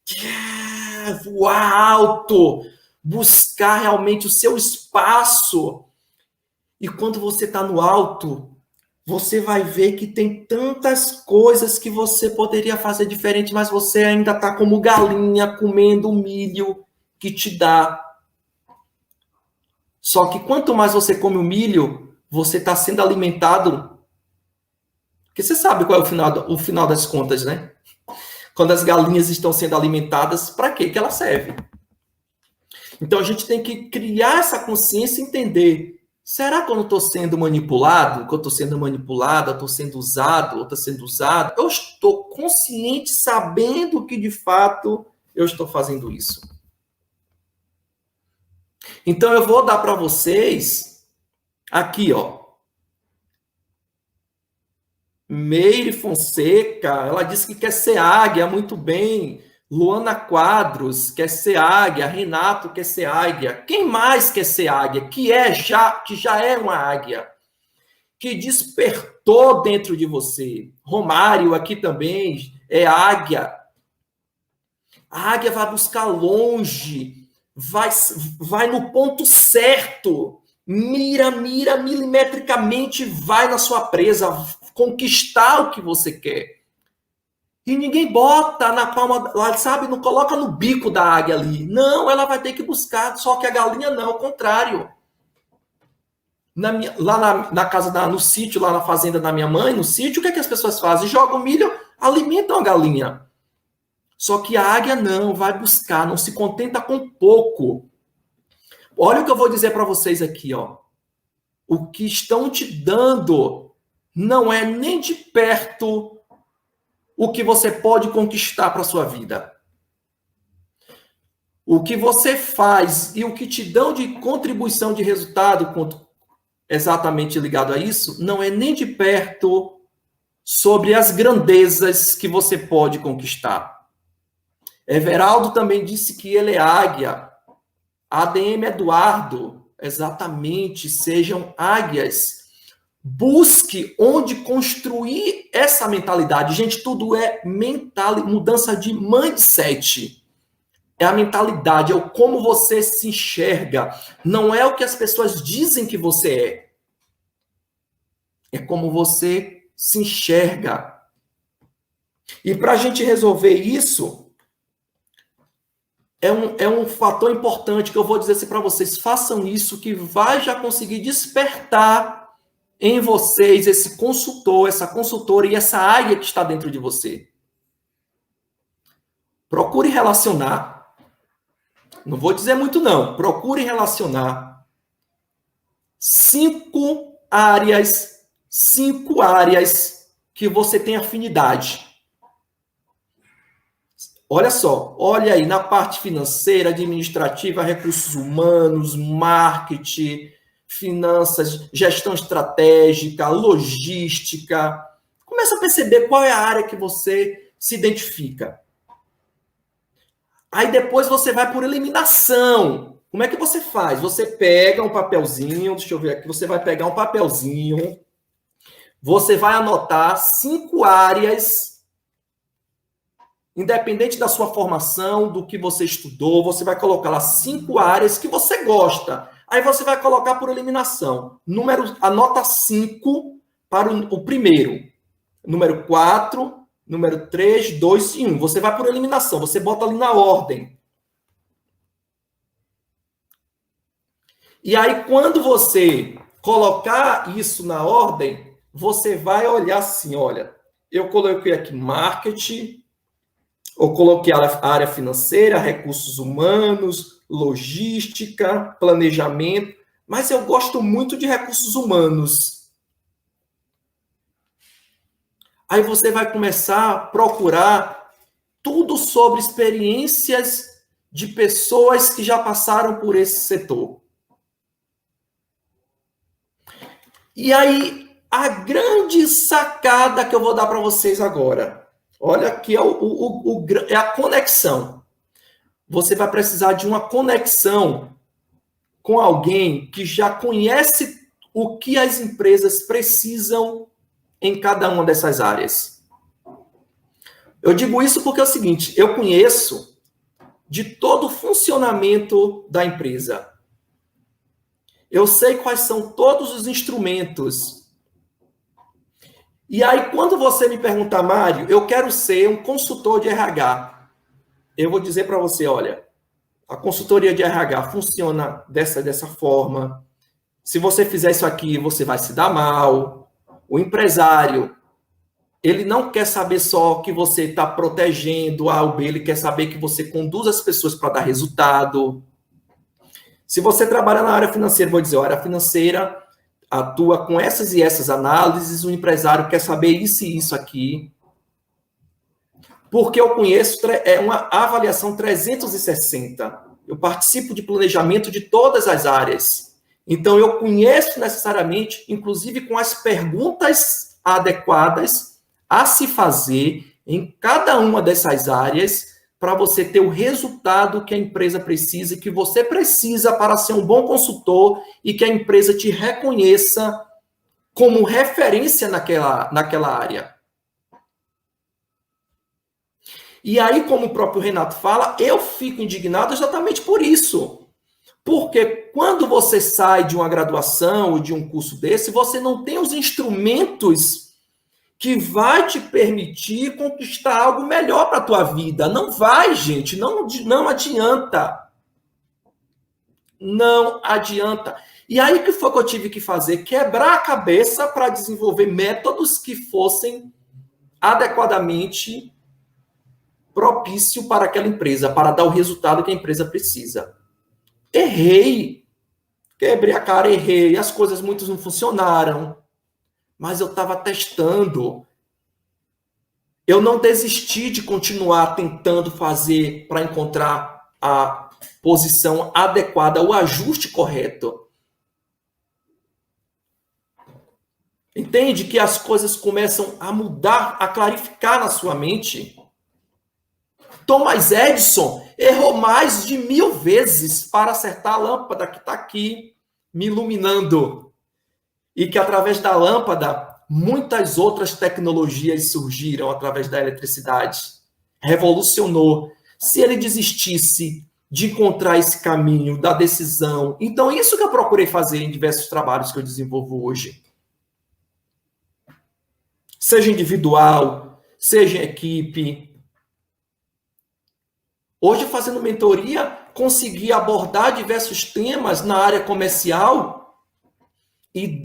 Quer voar alto, buscar realmente o seu espaço. E quando você está no alto, você vai ver que tem tantas coisas que você poderia fazer diferente, mas você ainda está como galinha comendo o milho que te dá. Só que quanto mais você come o milho, você está sendo alimentado. Porque você sabe qual é o final das contas, né? Quando as galinhas estão sendo alimentadas, para que elas servem? Então a gente tem que criar essa consciência e entender. Será que eu não estou sendo manipulado? Que eu estou sendo manipulado, eu estou sendo usado, ou estou sendo usado? Eu estou consciente, sabendo que de fato eu estou fazendo isso. Então eu vou dar para vocês aqui, ó. Meire Fonseca, ela disse que quer ser águia, muito bem. Luana Quadros quer ser águia, Renato quer ser águia. Quem mais quer ser águia? Que já é uma águia. que despertou dentro de você. Romário aqui também é águia. A águia vai buscar longe, vai no ponto certo, mira milimetricamente, vai na sua presa, conquistar o que você quer. E ninguém bota na palma, sabe, não coloca no bico da águia ali. Não, ela vai ter que buscar, só que a galinha não, ao contrário. Lá na casa, no sítio, lá na fazenda da minha mãe, no sítio, o que é que as pessoas fazem? Jogam milho, alimentam a galinha. Só que a águia não, vai buscar, não se contenta com pouco. Olha o que eu vou dizer para vocês aqui, ó. O que estão te dando não é nem de perto o que você pode conquistar para a sua vida. O que você faz e o que te dão de contribuição de resultado, exatamente ligado a isso, não é nem de perto sobre as grandezas que você pode conquistar. Everaldo também disse que ele é águia. ADM Eduardo, exatamente, sejam águias. Busque onde construir essa mentalidade. Gente, tudo é mudança de mindset. É a mentalidade, é o como você se enxerga. Não é o que as pessoas dizem que você é. É como você se enxerga. E para a gente resolver isso, é um fator importante que eu vou dizer assim para vocês. Façam isso que vai já conseguir despertar em vocês esse consultor, essa consultora e essa águia que está dentro de você. Procure relacionar. Não vou dizer muito não. Procure relacionar 5 áreas que você tem afinidade. Olha só, olha aí, na parte financeira, administrativa, recursos humanos, marketing, finanças, gestão estratégica, logística. Começa a perceber qual é a área que você se identifica. Aí depois você vai por eliminação. Como é que você faz? Você pega um papelzinho, deixa eu ver aqui, você vai pegar um papelzinho, você vai anotar 5 áreas. Independente da sua formação, do que você estudou, você vai colocar lá 5 áreas que você gosta. Aí você vai colocar por eliminação. Anota 5 para o primeiro. Número 4, número 3, 2 e 1. Você vai por eliminação, você bota ali na ordem. E aí, quando você colocar isso na ordem, você vai olhar assim, olha, eu coloquei aqui marketing, eu coloquei a área financeira, recursos humanos, logística, planejamento, mas eu gosto muito de recursos humanos. Aí você vai começar a procurar tudo sobre experiências de pessoas que já passaram por esse setor. E aí, a grande sacada que eu vou dar para vocês agora. Olha aqui é a conexão. Você vai precisar de uma conexão com alguém que já conhece o que as empresas precisam em cada uma dessas áreas. Eu digo isso porque é o seguinte, eu conheço de todo o funcionamento da empresa. Eu sei quais são todos os instrumentos. E aí, quando você me perguntar, Mário, eu quero ser um consultor de RH, eu vou dizer para você, olha, a consultoria de RH funciona dessa forma. Se você fizer isso aqui, você vai se dar mal. O empresário, ele não quer saber só que você está protegendo A ou B, ele quer saber que você conduz as pessoas para dar resultado. Se você trabalha na área financeira, vou dizer, a área financeira atua com essas e essas análises, o empresário quer saber isso e isso aqui. Porque eu conheço, é uma avaliação 360. Eu participo de planejamento de todas as áreas. Então, eu conheço necessariamente, inclusive com as perguntas adequadas a se fazer em cada uma dessas áreas para você ter o resultado que a empresa precisa e que você precisa para ser um bom consultor e que a empresa te reconheça como referência naquela área. E aí, como o próprio Renato fala, eu fico indignado exatamente por isso. Porque quando você sai de uma graduação ou de um curso desse, você não tem os instrumentos que vai te permitir conquistar algo melhor para a tua vida. Não vai, gente, não adianta. Não adianta. E aí, o que foi que eu tive que fazer? Quebrar a cabeça para desenvolver métodos que fossem adequadamente propício para aquela empresa, para dar o resultado que a empresa precisa. Errei, quebrei a cara, errei, as coisas muitas não funcionaram, mas eu estava testando. Eu não desisti de continuar tentando fazer para encontrar a posição adequada, o ajuste correto. Entende que as coisas começam a mudar, a clarificar na sua mente? Thomas Edison errou mais de 1000 vezes para acertar a lâmpada que está aqui me iluminando. E que através da lâmpada, muitas outras tecnologias surgiram através da eletricidade. Revolucionou. Se ele desistisse de encontrar esse caminho da decisão. Então, isso que eu procurei fazer em diversos trabalhos que eu desenvolvo hoje. Seja individual, seja em equipe. Hoje, fazendo mentoria, consegui abordar diversos temas na área comercial e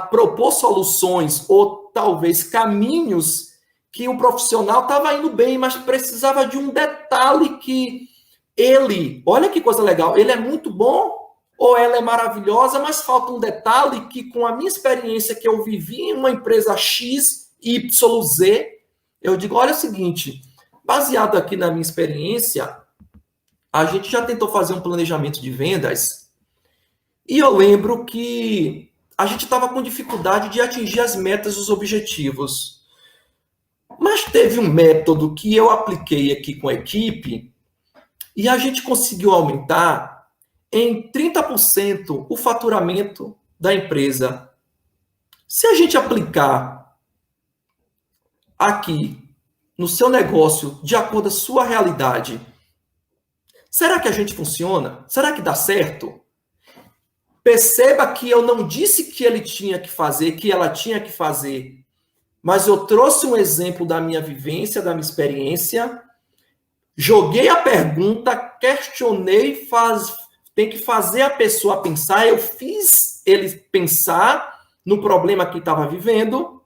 propor soluções ou talvez caminhos que o profissional estava indo bem, mas precisava de um detalhe que olha que coisa legal, ele é muito bom ou ela é maravilhosa, mas falta um detalhe que com a minha experiência que eu vivi em uma empresa X, Y, Z, eu digo, olha o seguinte, baseado aqui na minha experiência, a gente já tentou fazer um planejamento de vendas e eu lembro que a gente estava com dificuldade de atingir as metas e os objetivos. Mas teve um método que eu apliquei aqui com a equipe e a gente conseguiu aumentar em 30% o faturamento da empresa. Se a gente aplicar aqui no seu negócio de acordo com a sua realidade, será que a gente funciona? Será que dá certo? Perceba que eu não disse que ele tinha que fazer, que ela tinha que fazer, mas eu trouxe um exemplo da minha vivência, da minha experiência, joguei a pergunta, questionei, tem que fazer a pessoa pensar, eu fiz ele pensar no problema que estava vivendo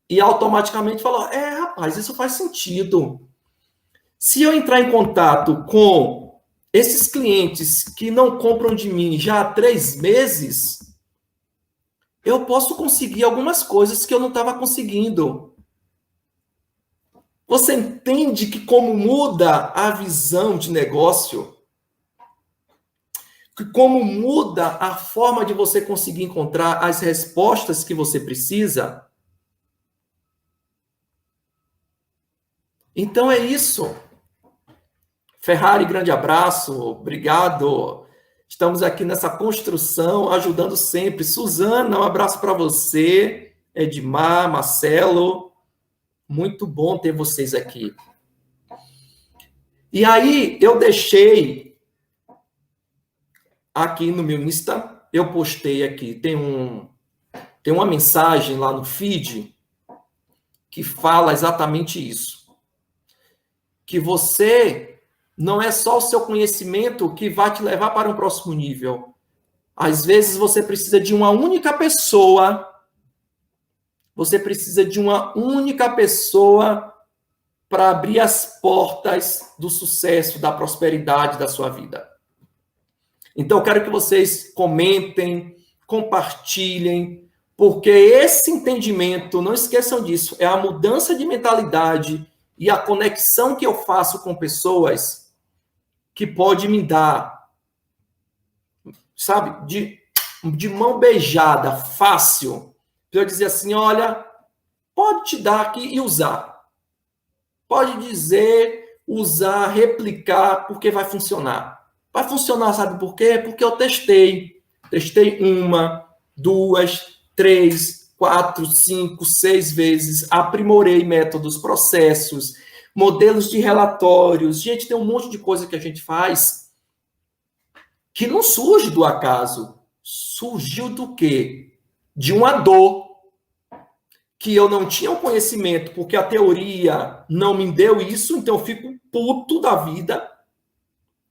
e automaticamente falou, rapaz, isso faz sentido. Se eu entrar em contato com esses clientes que não compram de mim já há 3 meses, eu posso conseguir algumas coisas que eu não estava conseguindo. Você entende que como muda a visão de negócio? Que como muda a forma de você conseguir encontrar as respostas que você precisa? Então é isso. Ferrari, grande abraço, obrigado. Estamos aqui nessa construção, ajudando sempre. Suzana, um abraço para você. Edmar, Marcelo, muito bom ter vocês aqui. E aí, eu deixei aqui no meu Insta, eu postei aqui, tem uma mensagem lá no feed que fala exatamente isso. Que você não é só o seu conhecimento que vai te levar para um próximo nível. Às vezes você precisa de uma única pessoa. Você precisa de uma única pessoa para abrir as portas do sucesso, da prosperidade da sua vida. Então, eu quero que vocês comentem, compartilhem, porque esse entendimento, não esqueçam disso, é a mudança de mentalidade e a conexão que eu faço com pessoas que pode me dar, sabe, de mão beijada, fácil, para eu dizer assim, olha, pode te dar aqui e usar. Pode dizer, usar, replicar, porque vai funcionar. Vai funcionar, sabe por quê? Porque eu testei. Testei 1, 2, 3, 4, 5, 6 vezes, aprimorei métodos, processos, modelos de relatórios. Gente, tem um monte de coisa que a gente faz que não surge do acaso. Surgiu do quê? De uma dor que eu não tinha o conhecimento, porque a teoria não me deu isso, então eu fico puto da vida,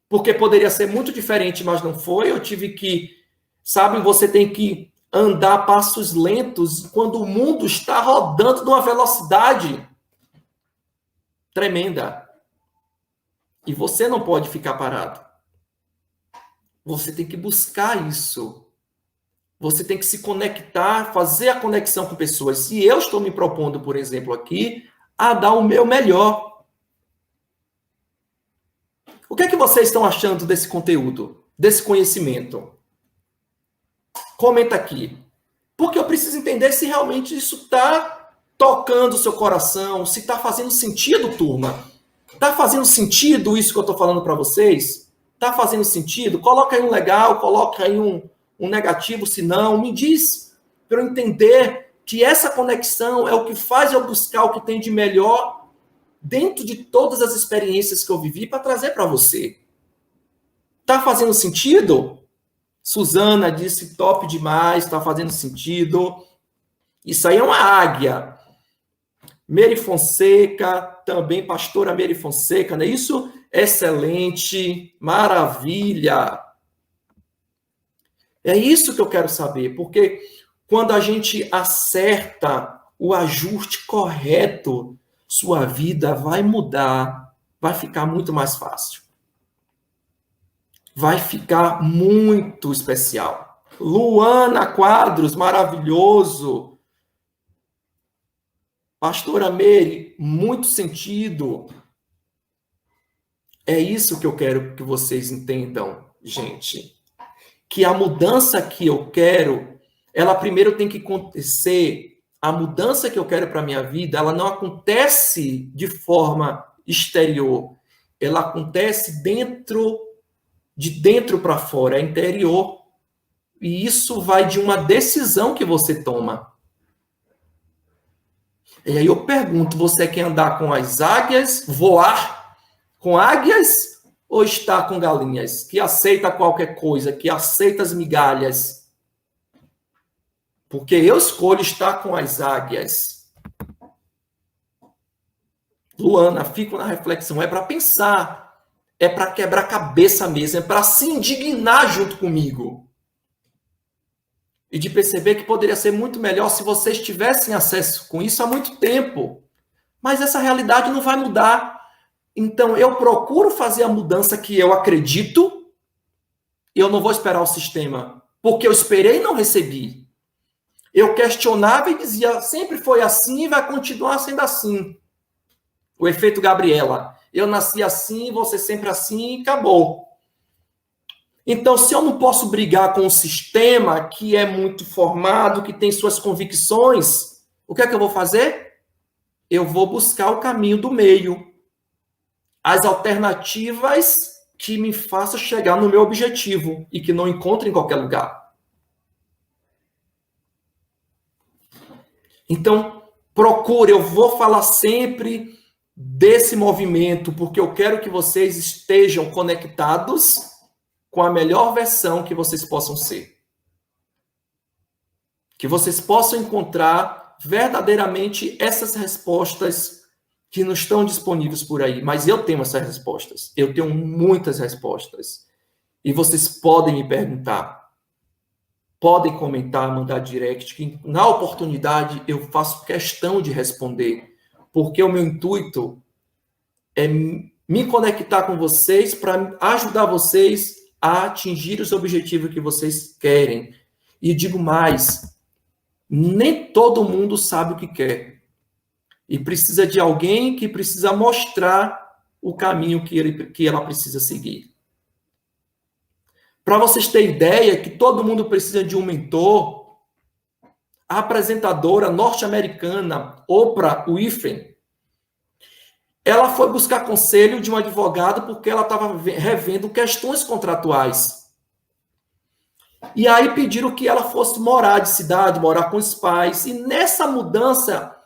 porque poderia ser muito diferente, mas não foi. Eu tive que, sabe, você tem que andar a passos lentos quando o mundo está rodando numa velocidade tremenda. E você não pode ficar parado. Você tem que buscar isso. Você tem que se conectar, fazer a conexão com pessoas. E eu estou me propondo, por exemplo, aqui, a dar o meu melhor. O que é que vocês estão achando desse conteúdo, desse conhecimento? Comenta aqui. Porque eu preciso entender se realmente isso está tocando o seu coração, se está fazendo sentido, turma. Está fazendo sentido isso que eu estou falando para vocês? Está fazendo sentido? Coloca aí um legal, coloca aí um negativo, se não, me diz, para eu entender que essa conexão é o que faz eu buscar o que tem de melhor dentro de todas as experiências que eu vivi para trazer para você. Está fazendo sentido? Suzana disse top demais, está fazendo sentido. Isso aí é uma águia. Mary Fonseca, também pastora Mary Fonseca, não é isso? Excelente, maravilha. É isso que eu quero saber, porque quando a gente acerta o ajuste correto, sua vida vai mudar, vai ficar muito mais fácil. Vai ficar muito especial. Luana Quadros, maravilhoso. Pastora Mary, muito sentido. É isso que eu quero que vocês entendam, gente. Que a mudança que eu quero, ela primeiro tem que acontecer. A mudança que eu quero para a minha vida, ela não acontece de forma exterior. Ela acontece de dentro para fora, é interior. E isso vai de uma decisão que você toma. E aí eu pergunto, você quer andar com as águias, voar com águias, ou está com galinhas, que aceita qualquer coisa, que aceita as migalhas? Porque eu escolho estar com as águias. Luana, fico na reflexão, é para pensar, é para quebrar cabeça mesmo, é para se indignar junto comigo. E de perceber que poderia ser muito melhor se vocês tivessem acesso com isso há muito tempo. Mas essa realidade não vai mudar. Então, eu procuro fazer a mudança que eu acredito, e eu não vou esperar o sistema, porque eu esperei e não recebi. Eu questionava e dizia, sempre foi assim e vai continuar sendo assim. O efeito Gabriela. Eu nasci assim, você sempre assim e acabou. Então, se eu não posso brigar com um sistema que é muito formado, que tem suas convicções, o que é que eu vou fazer? Eu vou buscar o caminho do meio. As alternativas que me façam chegar no meu objetivo e que não encontro em qualquer lugar. Então, procure, eu vou falar sempre desse movimento, porque eu quero que vocês estejam conectados com a melhor versão que vocês possam ser. Que vocês possam encontrar verdadeiramente essas respostas que não estão disponíveis por aí, mas eu tenho essas respostas. Eu tenho muitas respostas. E vocês podem me perguntar, podem comentar, mandar direct, que na oportunidade eu faço questão de responder, porque o meu intuito é me conectar com vocês para ajudar vocês a atingir os objetivos que vocês querem. E digo mais, nem todo mundo sabe o que quer. E precisa de alguém que precisa mostrar o caminho que ela precisa seguir. Para vocês terem ideia que todo mundo precisa de um mentor, a apresentadora norte-americana Oprah Winfrey, ela foi buscar conselho de um advogado porque ela estava revendo questões contratuais. E aí pediram que ela fosse morar de cidade, morar com os pais. E nessa mudança,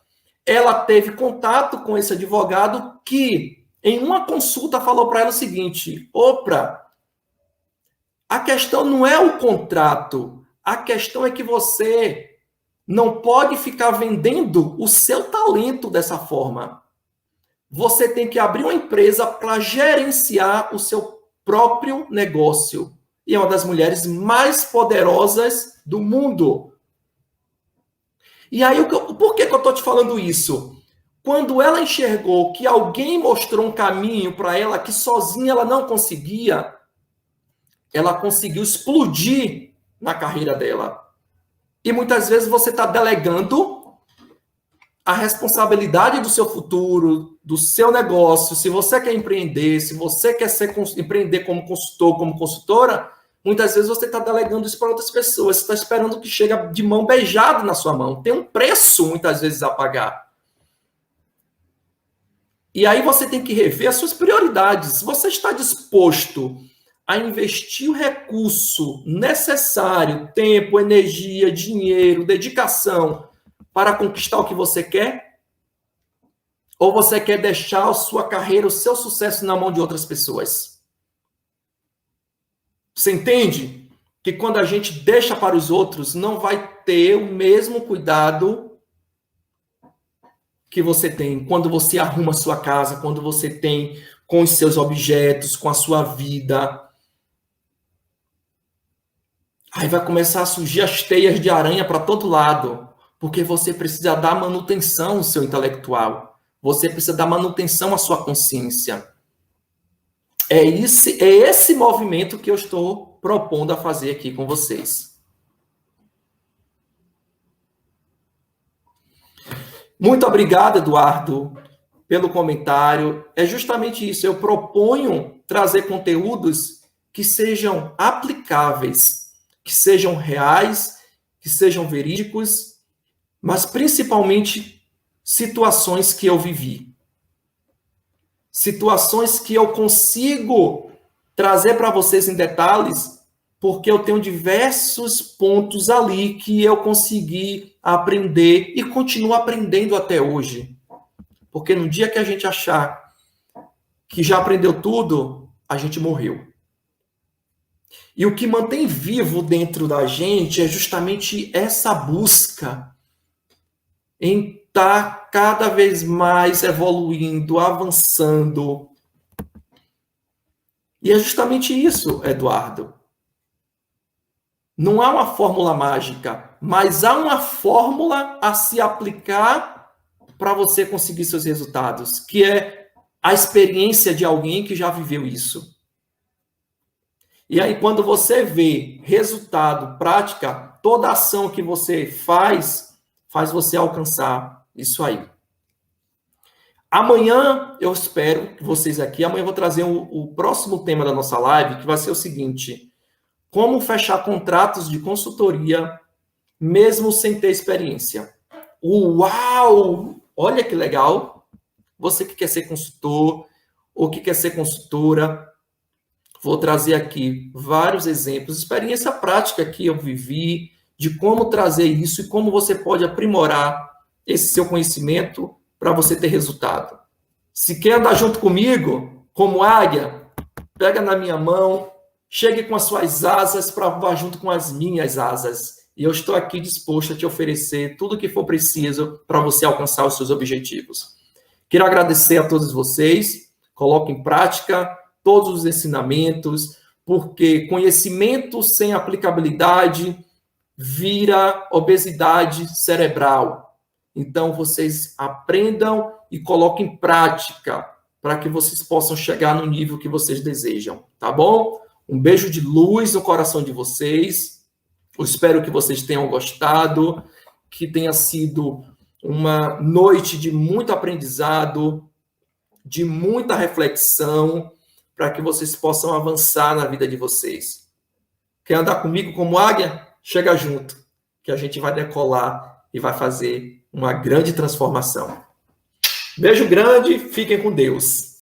ela teve contato com esse advogado que, em uma consulta, falou para ela o seguinte: Oprah, a questão não é o contrato, a questão é que você não pode ficar vendendo o seu talento dessa forma. Você tem que abrir uma empresa para gerenciar o seu próprio negócio. E é uma das mulheres mais poderosas do mundo. E aí, por que eu estou te falando isso? Quando ela enxergou que alguém mostrou um caminho para ela que sozinha ela não conseguia, ela conseguiu explodir na carreira dela. E muitas vezes você está delegando a responsabilidade do seu futuro, do seu negócio. Se você quer empreender, se você quer empreender como consultor, como consultora, muitas vezes você está delegando isso para outras pessoas. Você está esperando que chegue de mão beijada na sua mão. Tem um preço, muitas vezes, a pagar. E aí você tem que rever as suas prioridades. Se você está disposto a investir o recurso necessário, tempo, energia, dinheiro, dedicação, para conquistar o que você quer? Ou você quer deixar a sua carreira, o seu sucesso na mão de outras pessoas? Você entende que quando a gente deixa para os outros, não vai ter o mesmo cuidado que você tem quando você arruma a sua casa, quando você tem com os seus objetos, com a sua vida. Aí vai começar a surgir as teias de aranha para todo lado, porque você precisa dar manutenção ao seu intelectual. Você precisa dar manutenção à sua consciência. É esse movimento que eu estou propondo a fazer aqui com vocês. Muito obrigado, Eduardo, pelo comentário. É justamente isso. Eu proponho trazer conteúdos que sejam aplicáveis, que sejam reais, que sejam verídicos, mas principalmente situações que eu vivi. Situações que eu consigo trazer para vocês em detalhes, porque eu tenho diversos pontos ali que eu consegui aprender e continuo aprendendo até hoje. Porque no dia que a gente achar que já aprendeu tudo, a gente morreu. E o que mantém vivo dentro da gente é justamente essa busca em estar cada vez mais evoluindo, avançando. E é justamente isso, Eduardo. Não há uma fórmula mágica, mas há uma fórmula a se aplicar para você conseguir seus resultados, que é a experiência de alguém que já viveu isso. E aí, quando você vê resultado, prática, toda ação que você faz você alcançar isso aí. Amanhã, eu espero que vocês aqui, amanhã eu vou trazer o próximo tema da nossa live, que vai ser o seguinte: como fechar contratos de consultoria, mesmo sem ter experiência. Uau! Olha que legal! Você que quer ser consultor, ou que quer ser consultora, vou trazer aqui vários exemplos, experiência prática que eu vivi, de como trazer isso e como você pode aprimorar esse seu conhecimento para você ter resultado. Se quer andar junto comigo, como águia, pega na minha mão, chegue com as suas asas para voar junto com as minhas asas. E eu estou aqui disposto a te oferecer tudo o que for preciso para você alcançar os seus objetivos. Quero agradecer a todos vocês. Coloque em prática todos os ensinamentos, porque conhecimento sem aplicabilidade vira obesidade cerebral. Então, vocês aprendam e coloquem em prática para que vocês possam chegar no nível que vocês desejam, tá bom? Um beijo de luz no coração de vocês. Eu espero que vocês tenham gostado, que tenha sido uma noite de muito aprendizado, de muita reflexão, para que vocês possam avançar na vida de vocês. Quer andar comigo como águia? Chega junto, que a gente vai decolar e vai fazer uma grande transformação. Beijo grande, fiquem com Deus.